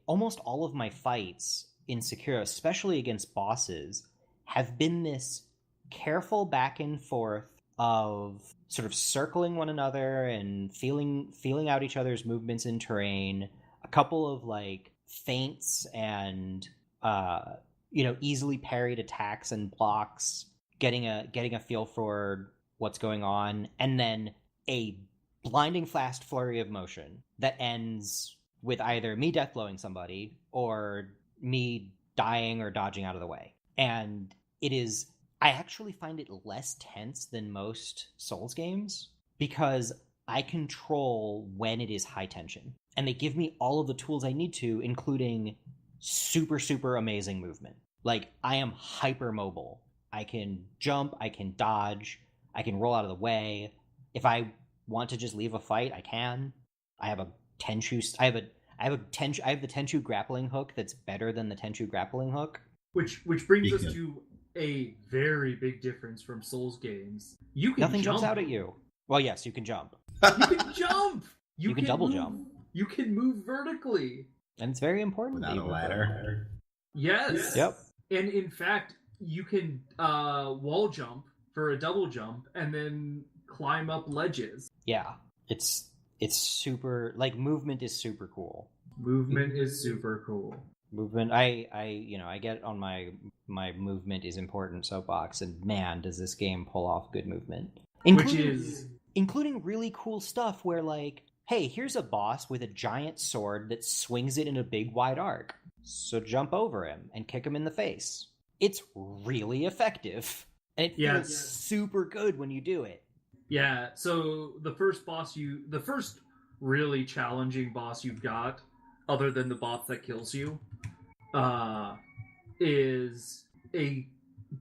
almost all of my fights in Sekiro, especially against bosses, have been this careful back and forth of sort of circling one another and feeling out each other's movements in terrain, a couple of like feints and easily parried attacks and blocks, getting a feel for what's going on, and then a blinding fast flurry of motion that ends with either me deathblowing somebody or me dying or dodging out of the way. And I actually find it less tense than most Souls games because I control when it is high tension. And they give me all of the tools I need to, including super, super amazing movement. Like, I am hyper mobile. I can jump, I can dodge, I can roll out of the way. If I want to just leave a fight, I can. I have a Tenchu. I have the Tenchu grappling hook that's better than the Tenchu grappling hook. Which brings us to a very big difference from Souls games. Nothing jumps out at you. Well, yes, you can jump. You can jump. You can double jump. You can move vertically. And it's very important. Without a ladder. Yes. Yep. And in fact, you can wall jump for a double jump and then climb up ledges. Yeah. It's super, like, movement is super cool. Movement is super cool. Movement, I get on my movement is important soapbox, and man, does this game pull off good movement. Including really cool stuff where, like, hey, here's a boss with a giant sword that swings it in a big wide arc. So jump over him and kick him in the face. It's really effective. And it feels super good when you do it. Yeah, so the first really challenging boss you've got, other than the boss that kills you, is a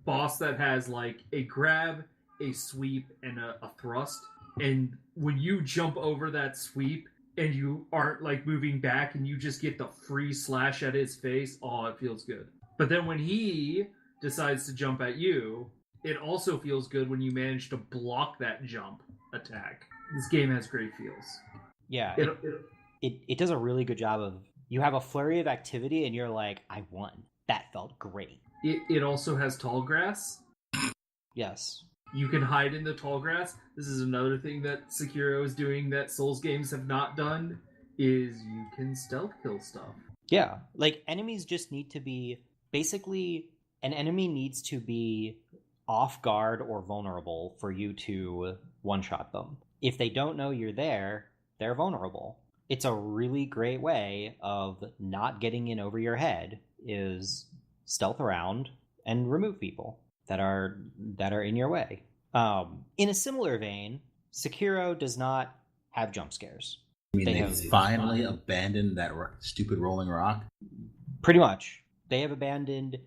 boss that has like a grab, a sweep, and a thrust. And when you jump over that sweep and you aren't like moving back and you just get the free slash at his face, oh, it feels good. But then when he decides to jump at you, it also feels good when you manage to block that jump attack. This game has great feels. Yeah, it does a really good job of, you have a flurry of activity and you're like, I won. That felt great. It also has tall grass. Yes. You can hide in the tall grass. This is another thing that Sekiro is doing that Souls games have not done, is you can stealth kill stuff. Yeah, like, enemies just need to be, basically, an enemy needs to be off guard or vulnerable for you to one-shot them. If they don't know you're there, they're vulnerable. It's a really great way of not getting in over your head, is stealth around and remove people that are in your way. In a similar vein, Sekiro does not have jump scares. I mean, they finally abandoned that stupid rolling rock? Pretty much. They have abandoned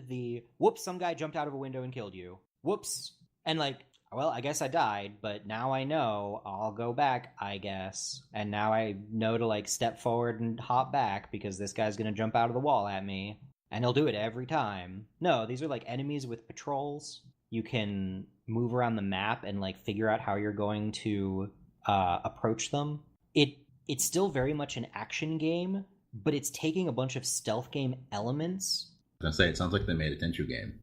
the, whoops, some guy jumped out of a window and killed you. Whoops, And like, well, I guess I died, but now I know I'll go back, I guess. And now I know to like step forward and hop back because this guy's gonna jump out of the wall at me. And he'll do it every time. No, these are like enemies with patrols. You can move around the map and like figure out how you're going to approach them. It's still very much an action game, but it's taking a bunch of stealth game elements. I was gonna say, it sounds like they made a Tenchu game.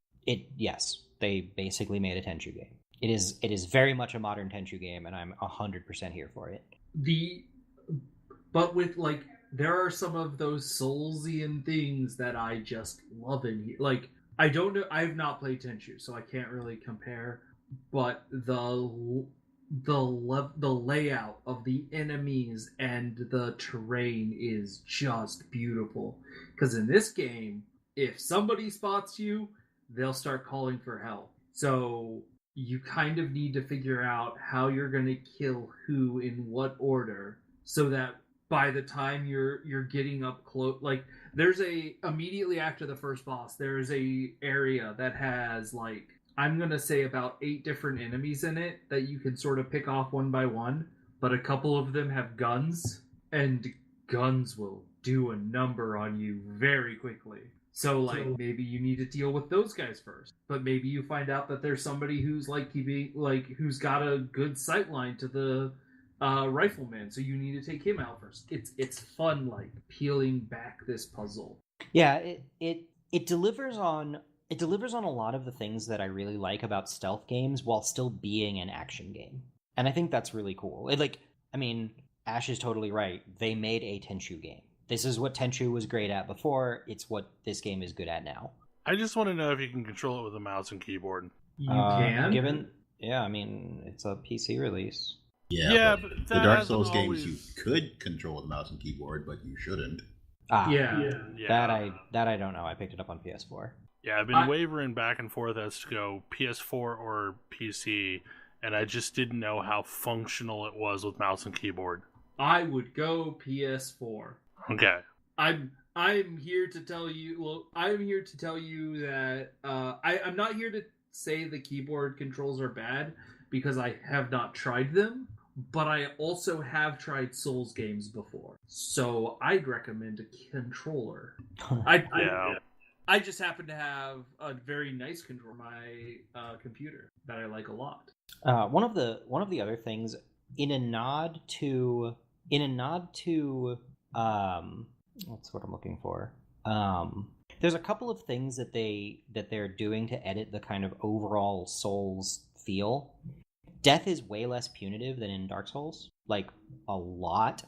Yes, they basically made a Tenchu game. It is very much a modern Tenchu game, and I'm 100% here for it. But with like, there are some of those Soulsian things that I just love in here. Like, I don't know, I've not played Tenchu, so I can't really compare. But the layout of the enemies and the terrain is just beautiful. Because in this game, if somebody spots you, they'll start calling for help. So you kind of need to figure out how you're going to kill who in what order, so that by the time you're getting up close, like there's immediately after the first boss, there's a area that has like, I'm going to say about 8 different enemies in it that you can sort of pick off one by one, but a couple of them have guns, and guns will do a number on you very quickly. So, like, maybe you need to deal with those guys first. But maybe you find out that there's somebody who's, like, who's got a good sight line to the rifleman, so you need to take him out first. It's fun, like, peeling back this puzzle. Yeah, it delivers on a lot of the things that I really like about stealth games while still being an action game. And I think that's really cool. Ash is totally right. They made a Tenchu game. This is what Tenchu was great at before. It's what this game is good at now. I just want to know if you can control it with a mouse and keyboard. You can? It's a PC release. Yeah, but the Dark Souls games you could control with a mouse and keyboard, but you shouldn't. Yeah. That I don't know. I picked it up on PS4. Yeah, I've been wavering back and forth as to go PS4 or PC, and I just didn't know how functional it was with mouse and keyboard. I would go PS4. Okay. I'm here to tell you. Well, I'm here to tell you that I'm not here to say the keyboard controls are bad, because I have not tried them. But I also have tried Souls games before, so I'd recommend a controller. I just happen to have a very nice controller on my computer that I like a lot. One of the other things, in a nod to what's what I'm looking for. There's a couple of things that they're doing to edit the kind of overall Souls feel. Death is way less punitive than in Dark Souls, like a lot.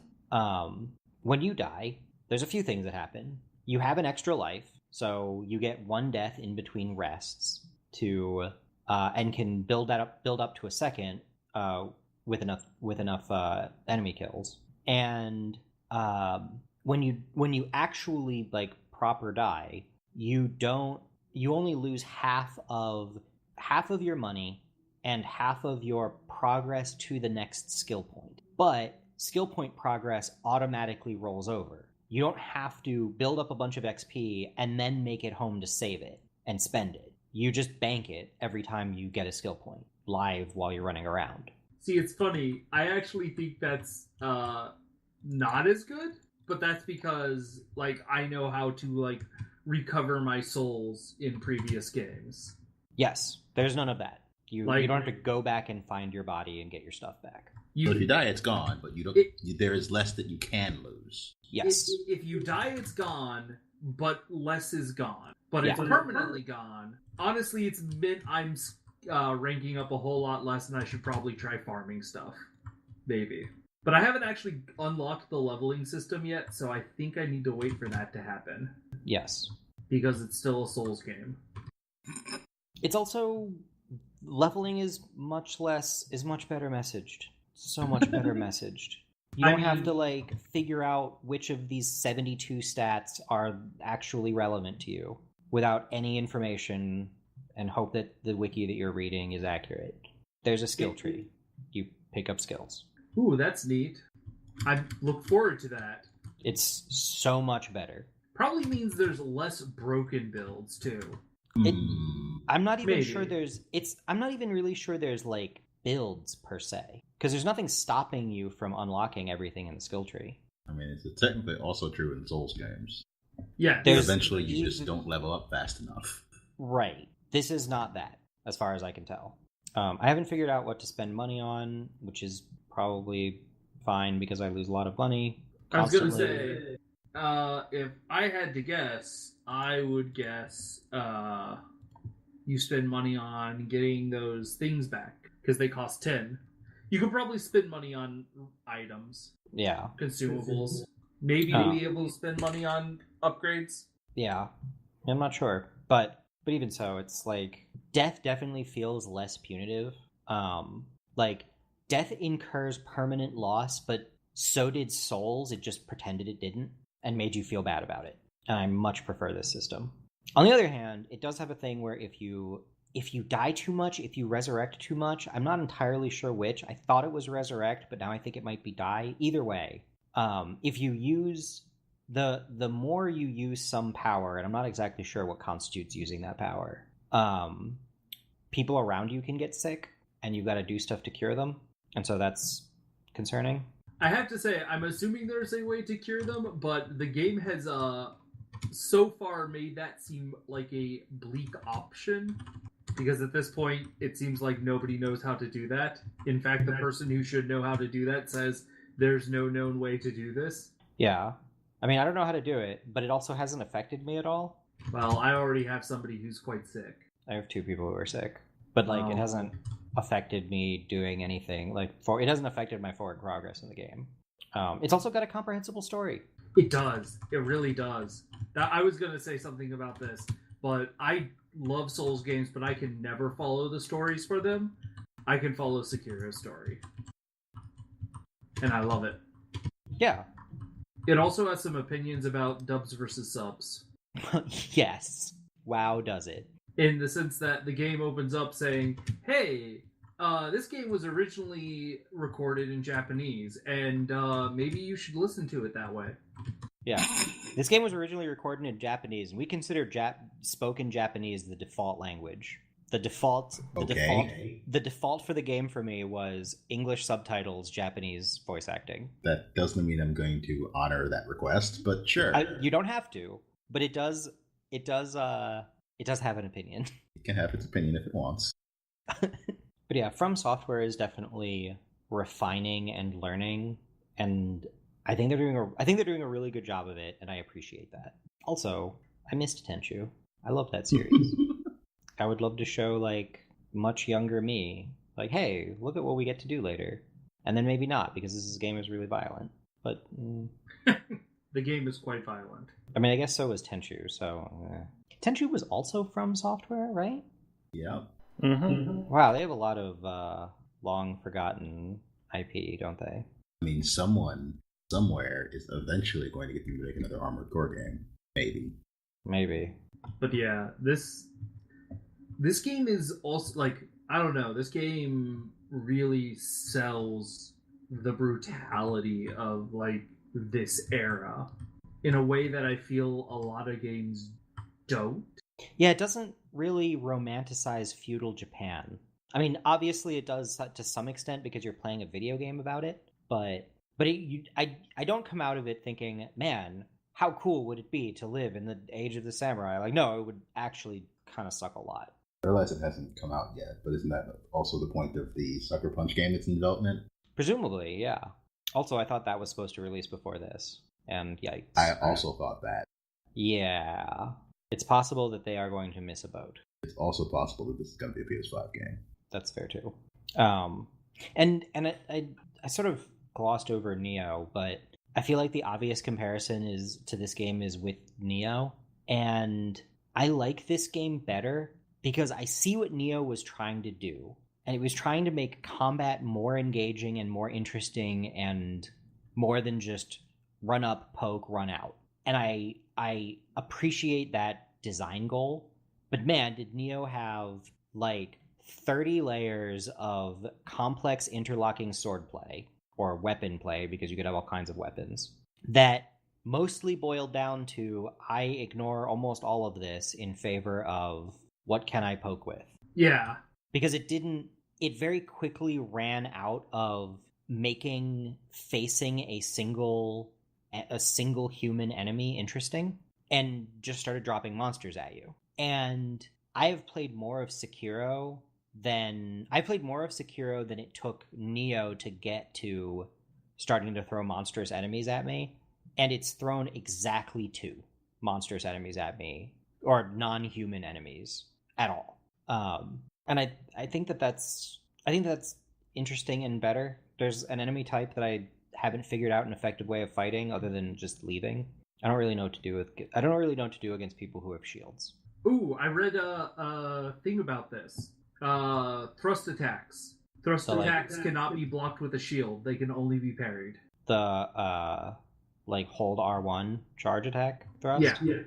When you die, there's a few things that happen. You have an extra life, so you get one death in between rests to and can build up to a second with enough enemy kills. And when you actually like proper die, you only lose half of your money and half of your progress to the next skill point. But skill point progress automatically rolls over. You don't have to build up a bunch of XP and then make it home to save it and spend it. You just bank it every time you get a skill point live while you're running around. See, it's funny. I actually think that's not as good, but that's because like I know how to like recover my souls in previous games. Yes, there's none of that. You don't have to go back and find your body and get your stuff back. So if you die, it's gone, but there is less that you can lose. Yes. If you die, it's gone, but less is gone. But it's permanently gone. Honestly, it's meant I'm ranking up a whole lot less, and I should probably try farming stuff. Maybe. But I haven't actually unlocked the leveling system yet, so I think I need to wait for that to happen. Yes. Because it's still a Souls game. It's also... leveling is much better messaged. So much better messaged. You don't have to like figure out which of these 72 stats are actually relevant to you without any information and hope that the wiki that you're reading is accurate. There's a skill tree. You pick up skills. Ooh, that's neat. I look forward to that. It's so much better. Probably means there's less broken builds too. I'm not even Maybe. sure I'm not even really sure there's like builds per se, because there's nothing stopping you from unlocking everything in the skill tree. I mean, it's technically also true in Souls games. Yeah. Eventually, you just don't level up fast enough. Right. This is not that, as far as I can tell. I haven't figured out what to spend money on, which is probably fine because I lose a lot of money constantly. I was gonna say, if I had to guess, I would guess you spend money on getting those things back because they cost 10. You could probably spend money on items, consumables. Maybe you'll be able to spend money on upgrades. Yeah, I'm not sure, but even so, it's like death definitely feels less punitive. Like death incurs permanent loss, but so did souls. It just pretended it didn't and made you feel bad about it. And I much prefer this system. On the other hand, it does have a thing where if you die too much, if you resurrect too much, I'm not entirely sure which. I thought it was resurrect, but now I think it might be die. Either way, if you use the more you use some power, and I'm not exactly sure what constitutes using that power, people around you can get sick, and you've got to do stuff to cure them, and so that's concerning. I have to say, I'm assuming there's a way to cure them, but the game has so far made that seem like a bleak option, because at this point, it seems like nobody knows how to do that. In fact, the person who should know how to do that says there's no known way to do this. Yeah. I mean, I don't know how to do it, but it also hasn't affected me at all. Well, I already have somebody who's quite sick. I have 2 people who are sick, but like it hasn't affected me doing anything. Like it hasn't affected my forward progress in the game. It's also got a comprehensible story. It does. It really does. I was going to say something about this, but I love Souls games, but I can never follow the stories for them. I can follow Sekiro's story, and I love it. Yeah. It also has some opinions about dubs versus subs. Yes. Wow, does it. In the sense that the game opens up saying, hey, this game was originally recorded in Japanese, and maybe you should listen to it that way. Yeah. This game was originally recorded in Japanese, and we consider spoken Japanese the default language. The default for the game for me was English subtitles, Japanese voice acting. That doesn't mean I'm going to honor that request, but sure. You don't have to, but it does have an opinion. It can have its opinion if it wants. But yeah, From Software is definitely refining and learning, and I think they're doing a really good job of it, and I appreciate that. Also, I missed Tenchu. I love that series. I would love to show like much younger me, like, hey, look at what we get to do later, and then maybe not because this game is really violent. But the game is quite violent. I mean, I guess so was Tenchu. So Tenchu was also From Software, right? Yeah. Mm-hmm. Wow, they have a lot of long forgotten IP, don't they? I mean, someone somewhere is eventually going to get them to make another Armored Core game. Maybe. But yeah, this game is also, like, I don't know, this game really sells the brutality of, like, this era in a way that I feel a lot of games don't. Yeah, it doesn't really romanticize feudal Japan. I mean, obviously it does to some extent because you're playing a video game about it, but I don't come out of it thinking, man, how cool would it be to live in the age of the samurai? Like, no, it would actually kind of suck a lot. I realize it hasn't come out yet, but isn't that also the point of the Sucker Punch game that's in development? Presumably, yeah. Also, I thought that was supposed to release before this, and yikes. I also thought that. Yeah. It's possible that they are going to miss a boat. It's also possible that this is going to be a PS5 game. That's fair, too. And I sort of glossed over Neo, but I feel like the obvious comparison to this game is with Neo, and I like this game better because I see what Neo was trying to do, and it was trying to make combat more engaging and more interesting and more than just run up, poke, run out. And I appreciate that design goal, but man, did Neo have like 30 layers of complex interlocking swordplay or weapon play, because you could have all kinds of weapons, that mostly boiled down to I ignore almost all of this in favor of what can I poke with? Yeah. Because it very quickly ran out of making facing a single human enemy interesting, and just started dropping monsters at you. And I played more of Sekiro than it took Neo to get to starting to throw monstrous enemies at me, and it's thrown exactly 2 monstrous enemies at me, or non-human enemies at all. And I think that's interesting and better. There's an enemy type that I haven't figured out an effective way of fighting other than just leaving. I don't really know what to do against people who have shields. Ooh, I read a thing about this. Thrust attacks. Thrust attacks cannot be blocked with a shield. They can only be parried. The hold R1 charge attack thrust? Yeah.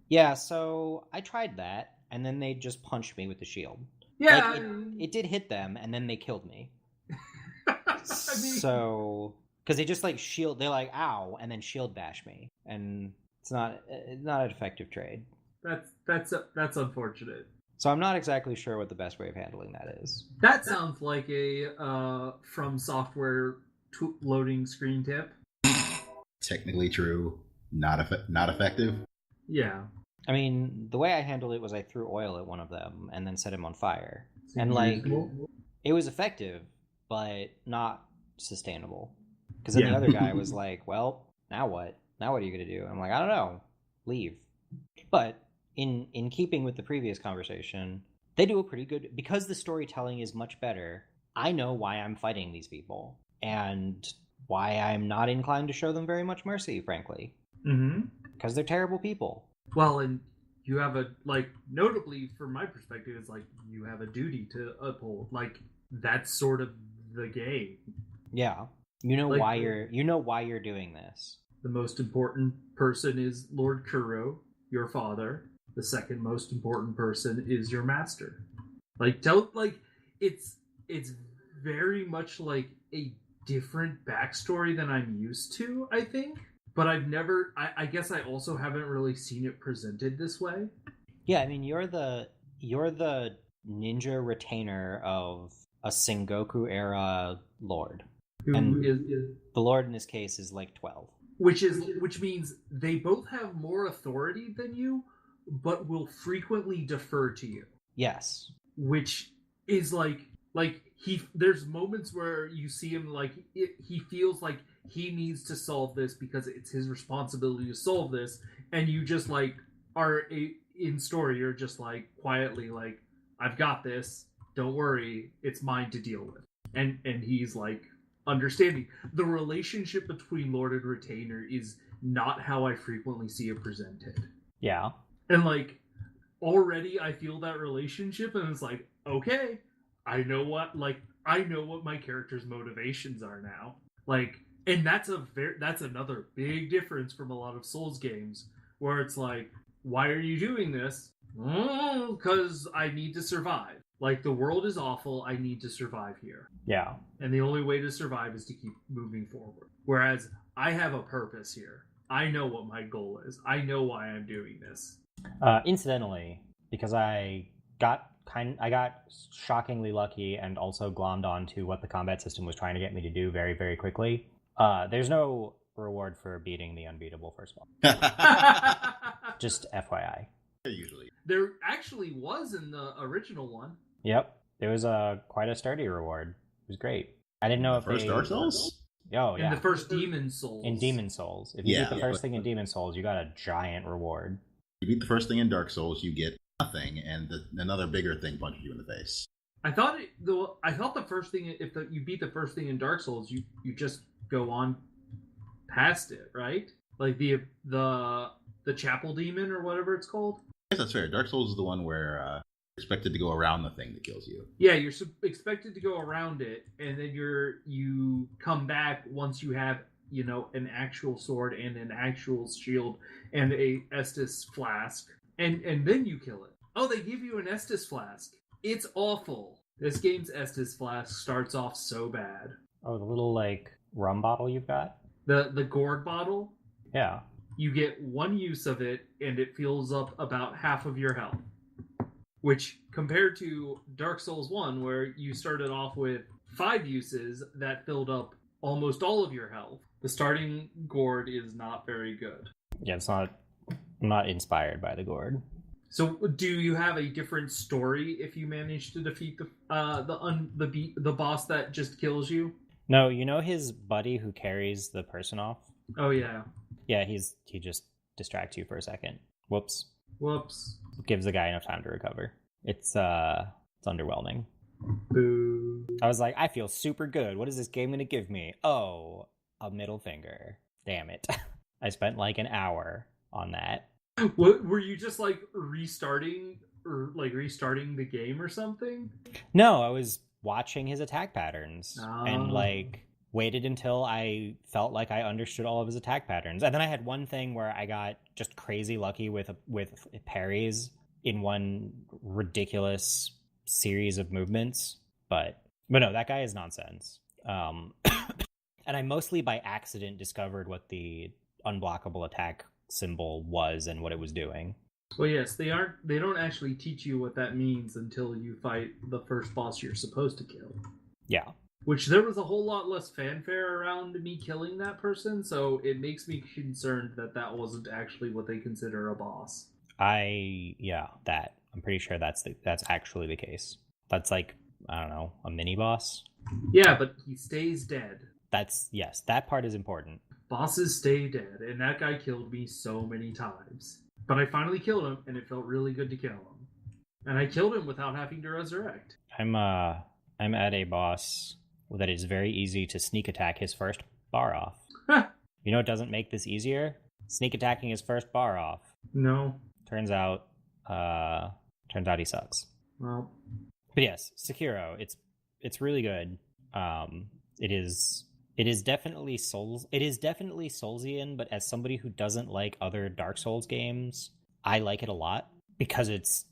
Yeah, so I tried that, and then they just punched me with the shield. Yeah. It did hit them, and then they killed me. I mean... So, because they just shield, they're like, ow, and then shield bash me, and it's not an effective trade. That's unfortunate. So I'm not exactly sure what the best way of handling that is. That sounds like a From Software loading screen tip. Technically true, not effective. Yeah. I mean, the way I handled it was I threw oil at one of them and then set him on fire. And it was effective, but not sustainable. Because then the other guy was like, well, now what? Now what are you going to do? I'm like, I don't know. Leave. But in keeping with the previous conversation, they do a pretty good... Because the storytelling is much better, I know why I'm fighting these people. And why I'm not inclined to show them very much mercy, frankly. Mm-hmm. Because they're terrible people. Well, and you have notably from my perspective, it's you have a duty to uphold. That's sort of the game. Yeah. You know why you're doing this. The most important person is Lord Kuro, your father. The second most important person is your master. It's very much a different backstory than I'm used to, I think. But I guess I also haven't really seen it presented this way. Yeah, I mean, you're the ninja retainer of a Sengoku era lord. And the lord in this case is 12. Which means they both have more authority than you, but will frequently defer to you. Yes. Which is there's moments where you see him he feels like he needs to solve this because it's his responsibility to solve this, and you just in story you're just quietly I've got this, don't worry, it's mine to deal with. And he's understanding. The relationship between Lord and Retainer is not how I frequently see it presented. Yeah. And already I feel that relationship, and it's okay, I know what my character's motivations are now. And that's another big difference from a lot of Souls games, where it's why are you doing this? Because I need to survive. The world is awful, I need to survive here. Yeah. And the only way to survive is to keep moving forward. Whereas I have a purpose here. I know what my goal is. I know why I'm doing this. Incidentally, because I got shockingly lucky and also glommed onto what the combat system was trying to get me to do very, very quickly. There's no reward for beating the unbeatable first boss. Just FYI. Usually. There actually was in the original one. Yep. There was quite a sturdy reward. It was great. I didn't know if first Dark Souls? Oh, yeah. In the first Demon Souls. In Demon Souls. If you beat the first thing in Demon Souls, you got a giant reward. You beat the first thing in Dark Souls, you get nothing, and another bigger thing punches you in the face. I thought the first thing, you beat the first thing in Dark Souls, you just go on past it, right? The Chapel Demon or whatever it's called. I guess that's fair. Dark Souls is the one where you're expected to go around the thing that kills you. Yeah, you're expected to go around it, and then you come back once you have an actual sword and an actual shield and a Estus flask, and then you kill it. Oh, they give you an Estus flask. It's awful. This game's Estus flask starts off so bad. Oh, the little rum bottle you've got? The gourd bottle? Yeah. You get one use of it, and it fills up about half of your health. which compared to Dark Souls 1, where you started off with 5 uses that filled up almost all of your health, the starting gourd is not very good. Yeah, it's not inspired by the gourd. So, do you have a different story if you manage to defeat the boss that just kills you? No, you know his buddy who carries the person off? Oh yeah. Yeah, he just distracts you for a second. Whoops. Gives the guy enough time to recover. It's underwhelming. Boo. I was like, I feel super good. What is this game gonna give me? Oh, a middle finger. Damn it. I spent like an hour on that. What, were you just like restarting the game or something? No, I was watching his attack patterns and like waited until I felt like I understood all of his attack patterns. And then I had one thing where I got just crazy lucky with parries in one ridiculous series of movements. But no, that guy is nonsense. And I mostly by accident discovered what the unblockable attack symbol was and what it was doing. Well, yes, they don't actually teach you what that means until you fight the first boss you're supposed to kill. Yeah. Which there was a whole lot less fanfare around me killing that person, so it makes me concerned that wasn't actually what they consider a boss. I'm pretty sure that's actually the case. That's like, I don't know, a mini boss. Yeah, but he stays dead. Yes, that part is important. Bosses stay dead, and that guy killed me so many times. But I finally killed him, and it felt really good to kill him. And I killed him without having to resurrect. I'm at a boss that is very easy to sneak attack his first bar off. You know what doesn't make this easier? Sneak attacking his first bar off. No. Turns out he sucks. Well. But yes, Sekiro, it's really good. It is definitely Soulsian, but as somebody who doesn't like other Dark Souls games, I like it a lot because it's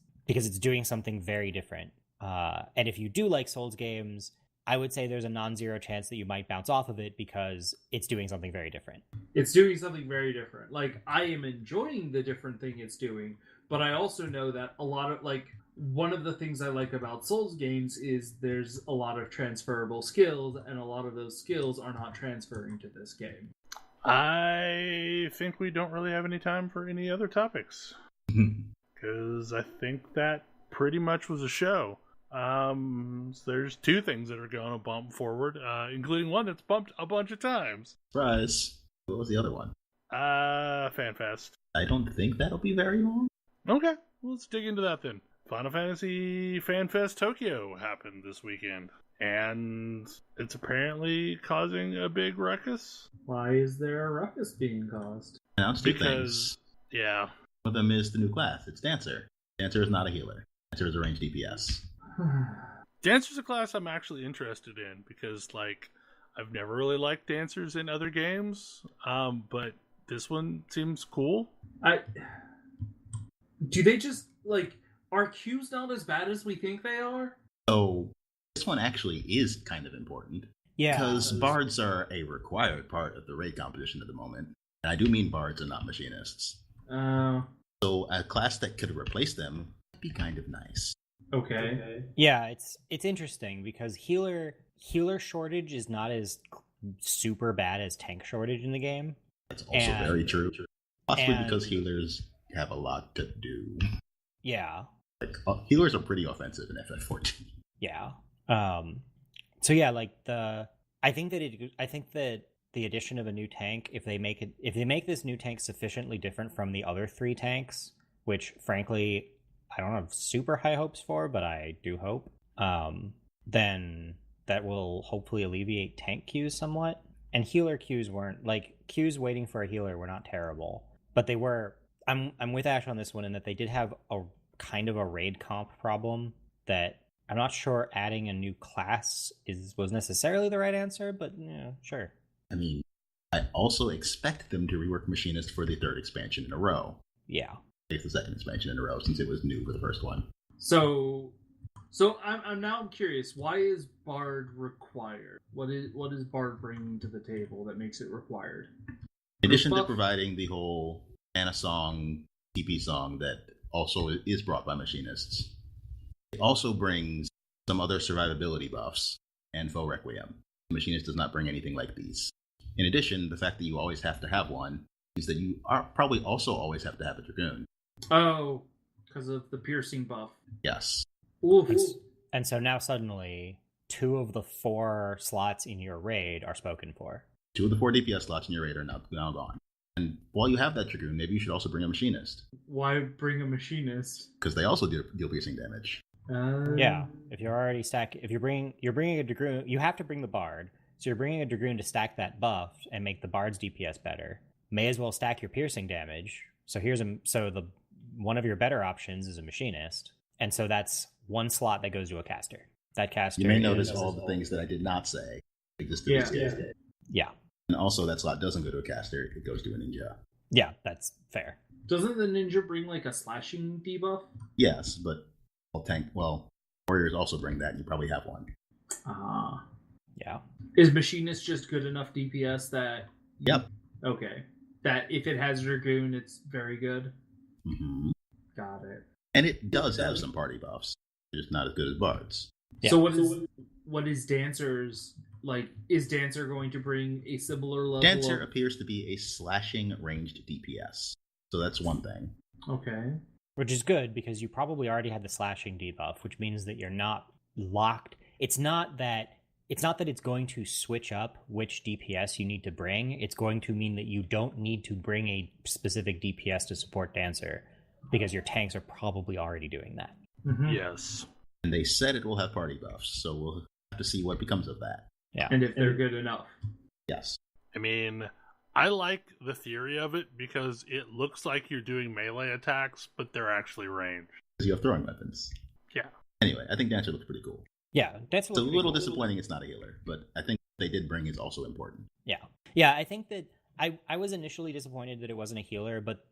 doing something very different. And if you do like Souls games, I would say there's a non-zero chance that you might bounce off of it because it's doing something very different. It's doing something very different. Like, I am enjoying the different thing it's doing, but I also know that a lot of, like, one of the things I like about Souls games is there's a lot of transferable skills, and a lot of those skills are not transferring to this game. I think we don't really have any time for any other topics. Because I think that pretty much was a show. There's 2 things that are going to bump forward, including one that's bumped a bunch of times. Surprise. What was the other one? Fanfest. I don't think that'll be very long. Okay, let's dig into that then. Final Fantasy Fanfest Tokyo happened this weekend, and it's apparently causing a big ruckus. Why is there a ruckus being caused? Announced 2 things. Yeah. One of them is the new class. It's Dancer. Dancer is not a healer. Dancer is a ranged DPS. Dancer's a class I'm actually interested in because, like, I've never really liked dancers in other games, but this one seems cool. Do they just, like, are queues not as bad as we think they are? So, this one actually is kind of important. Yeah. Because bards are a required part of the raid competition at the moment. And I do mean bards and not machinists. So, a class that could replace them would be kind of nice. Okay. Yeah, it's interesting because healer shortage is not as super bad as tank shortage in the game. That's also very true. Possibly because healers have a lot to do. Yeah. Like, healers are pretty offensive in FF14. Yeah. So yeah, like I think that the addition of a new tank, if they make this new tank sufficiently different from the other 3 tanks, which frankly I don't have super high hopes for, but I do hope, then that will hopefully alleviate tank queues somewhat. And healer queues weren't, like, queues waiting for a healer were not terrible, but they were. I'm with Ash on this one in that they did have a kind of a raid comp problem that I'm not sure adding a new class was necessarily the right answer, but yeah, sure. I mean, I also expect them to rework Machinist for the 3rd expansion in a row. Yeah. It's the 2nd expansion in a row since it was new for the first one. So I'm now curious. Why is Bard required? What is Bard bringing to the table that makes it required? In addition to providing the whole Anna song, TP song that also is brought by machinists. It also brings some other survivability buffs and foe requiem. The Machinist does not bring anything like these. In addition, the fact that you always have to have one means that you probably also always have to have a Dragoon. Oh, because of the piercing buff. Yes. Oof. And so now suddenly, 2 of the 4 slots in your raid are spoken for. 2 of the 4 DPS slots in your raid are now gone. And while you have that Dragoon, maybe you should also bring a Machinist. Why bring a Machinist? Because they also deal piercing damage. Yeah, if you're already you're bringing a Dragoon, you have to bring the Bard. So you're bringing a Dragoon to stack that buff and make the Bard's DPS better. May as well stack your piercing damage. So one of your better options is a Machinist, and so that's 1 slot that goes to a caster. That caster. You may notice all the things that I did not say. Yeah. And also, that slot doesn't go to a caster; it goes to a ninja. Yeah, that's fair. Doesn't the ninja bring like a slashing debuff? Yes, but warriors also bring that, and you probably have one. Yeah. Is Machinist just good enough DPS that? Yep. Okay. That if it has Dragoon, it's very good. Mm-hmm. Got it. And it does have some party buffs. They're just not as good as Bards. Yeah. So what is Dancer's like? Is Dancer going to bring a similar level? Dancer appears to be a slashing ranged DPS. So that's one thing. Okay. Which is good because you probably already had the slashing debuff, which means that you're not locked. It's not that it's going to switch up which DPS you need to bring. It's going to mean that you don't need to bring a specific DPS to support Dancer because your tanks are probably already doing that. Mm-hmm. Yes. And they said it will have party buffs, so we'll have to see what becomes of that. Yeah. And if they're good enough. Yes. I mean, I like the theory of it because it looks like you're doing melee attacks, but they're actually ranged. Because you have throwing weapons. Yeah. Anyway, I think Dancer looks pretty cool. Yeah, that's it's a little disappointing it's not a healer, but I think they did bring is also important. Yeah, I think that I was initially disappointed that it wasn't a healer, but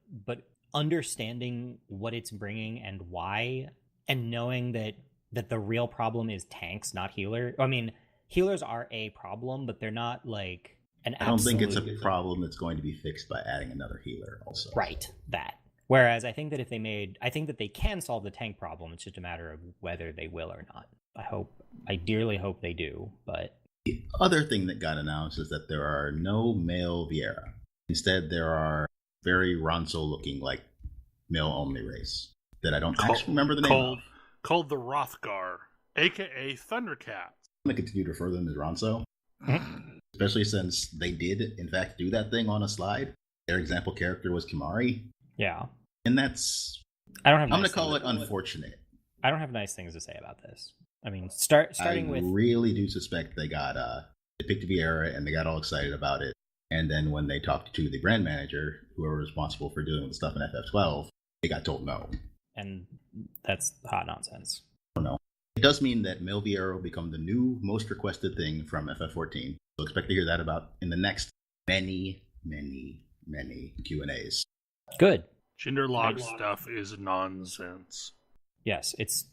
understanding what it's bringing and why, and knowing that the real problem is tanks, not healer. I mean, healers are a problem, but they're not like an absolute... I don't think it's a problem that's going to be fixed by adding another healer also. Right, that. Whereas I think that I think that they can solve the tank problem. It's just a matter of whether they will or not. I dearly hope they do, but... The other thing that got announced is that there are no male Vieira. Instead, there are very Ronso-looking, like, male-only race that I don't actually remember the name of. Called the Rothgar, a.k.a. Thundercat. I'm going to continue to refer to them as Ronso, especially since they did, in fact, do that thing on a slide. Their example character was Kimari. Yeah. And that's... I'm going to call it unfortunate. I don't have nice things to say about this. I mean, starting with... I really do suspect they picked Vieira and they got all excited about it. And then when they talked to the brand manager, whoever was responsible for doing the stuff in FF12, they got told no. And that's hot nonsense. I don't know. It does mean that male Vieira will become the new most requested thing from FF14. So expect to hear that about in the next many, many, many Q&As. Good. Gender log stuff is nonsense. Yes, it's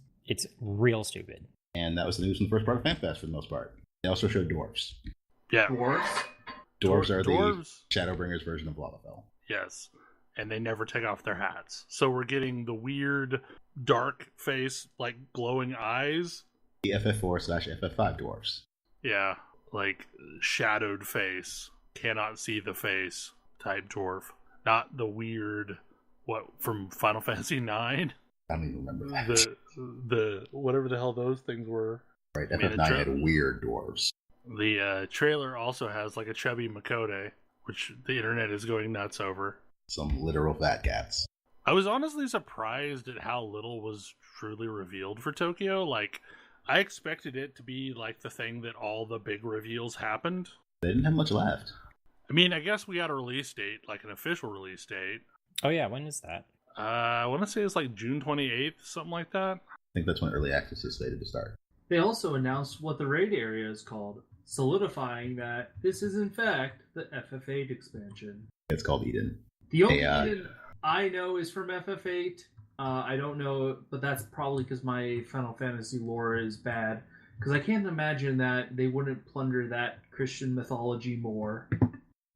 real stupid. And that was the news in the first part of Fanfest for the most part. They also showed Dwarves. Yeah. Dwarves are the Shadowbringers version of Lalafell. Yes. And they never take off their hats. So we're getting the weird dark face, like glowing eyes. The FF4/FF5 Dwarves. Yeah. Like shadowed face. Cannot see the face type dwarf. Not the weird, from Final Fantasy IX? I don't even remember that. The whatever the hell those things were. Right, FF9 had weird dwarves. The trailer also has like a chubby Makote, which the internet is going nuts over. Some literal fat cats. I was honestly surprised at how little was truly revealed for Tokyo. Like, I expected it to be like the thing that all the big reveals happened. They didn't have much left. I mean, I guess we got a release date, like an official release date. Oh yeah, when is that? I want to say it's like June 28th, something like that. I think that's when early access is slated to start. They also announced what the raid area is called, solidifying that this is in fact the FF8 expansion. It's called Eden. The only Eden I know is from FF8. I don't know, but that's probably because my Final Fantasy lore is bad. Because I can't imagine that they wouldn't plunder that Christian mythology more.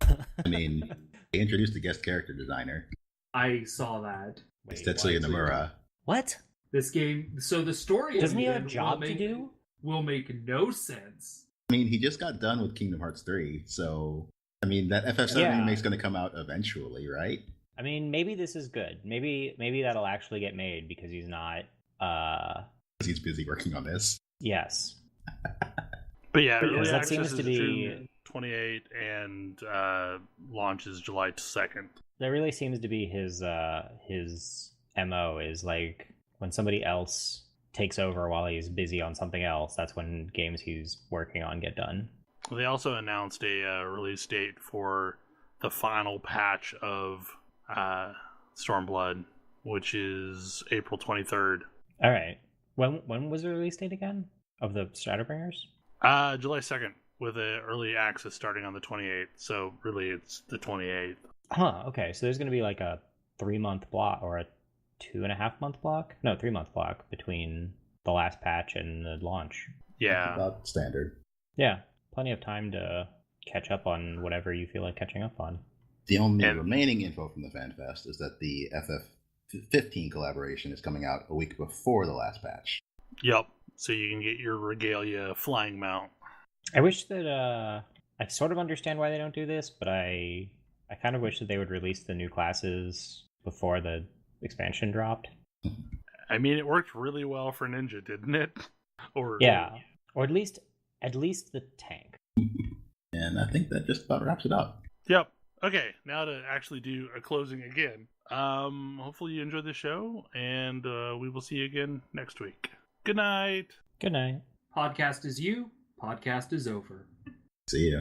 I mean, they introduced a guest character designer. I saw that. It's Tetsuya Nomura. What? This game, so the story Doesn't he have a job to do? Will make no sense. I mean, he just got done with Kingdom Hearts 3, so I mean that FF7 remake's going to come out eventually, right? I mean, maybe this is good. Maybe that'll actually get made because he's not. He's busy working on this. Yes. But yeah, because early that access seems is to be June 28 and launch is July 2nd. that really seems to be his MO is like when somebody else takes over while he's busy on something else, that's when games he's working on get done. They also announced a release date for the final patch of Stormblood, which is April 23rd. All right. When was the release date again of the Shadowbringers? July 2nd, with an early access starting on the 28th. So really, it's the 28th. Huh. Okay. So there's going to be like a 3-month block or a 2.5-month block? No, 3-month block between the last patch and the launch. Yeah. About standard. Yeah. Plenty of time to catch up on whatever you feel like catching up on. The only remaining info from the FanFest is that the FF15 collaboration is coming out a week before the last patch. Yep. So you can get your Regalia flying mount. I wish that I sort of understand why they don't do this, but I kind of wish that they would release the new classes before the expansion dropped. I mean, it worked really well for Ninja, didn't it? Or at least the tank. And I think that just about wraps it up. Yep. Okay, now to actually do a closing again. Hopefully you enjoyed the show, and we will see you again next week. Good night. Good night. Podcast is you. Podcast is over. See ya.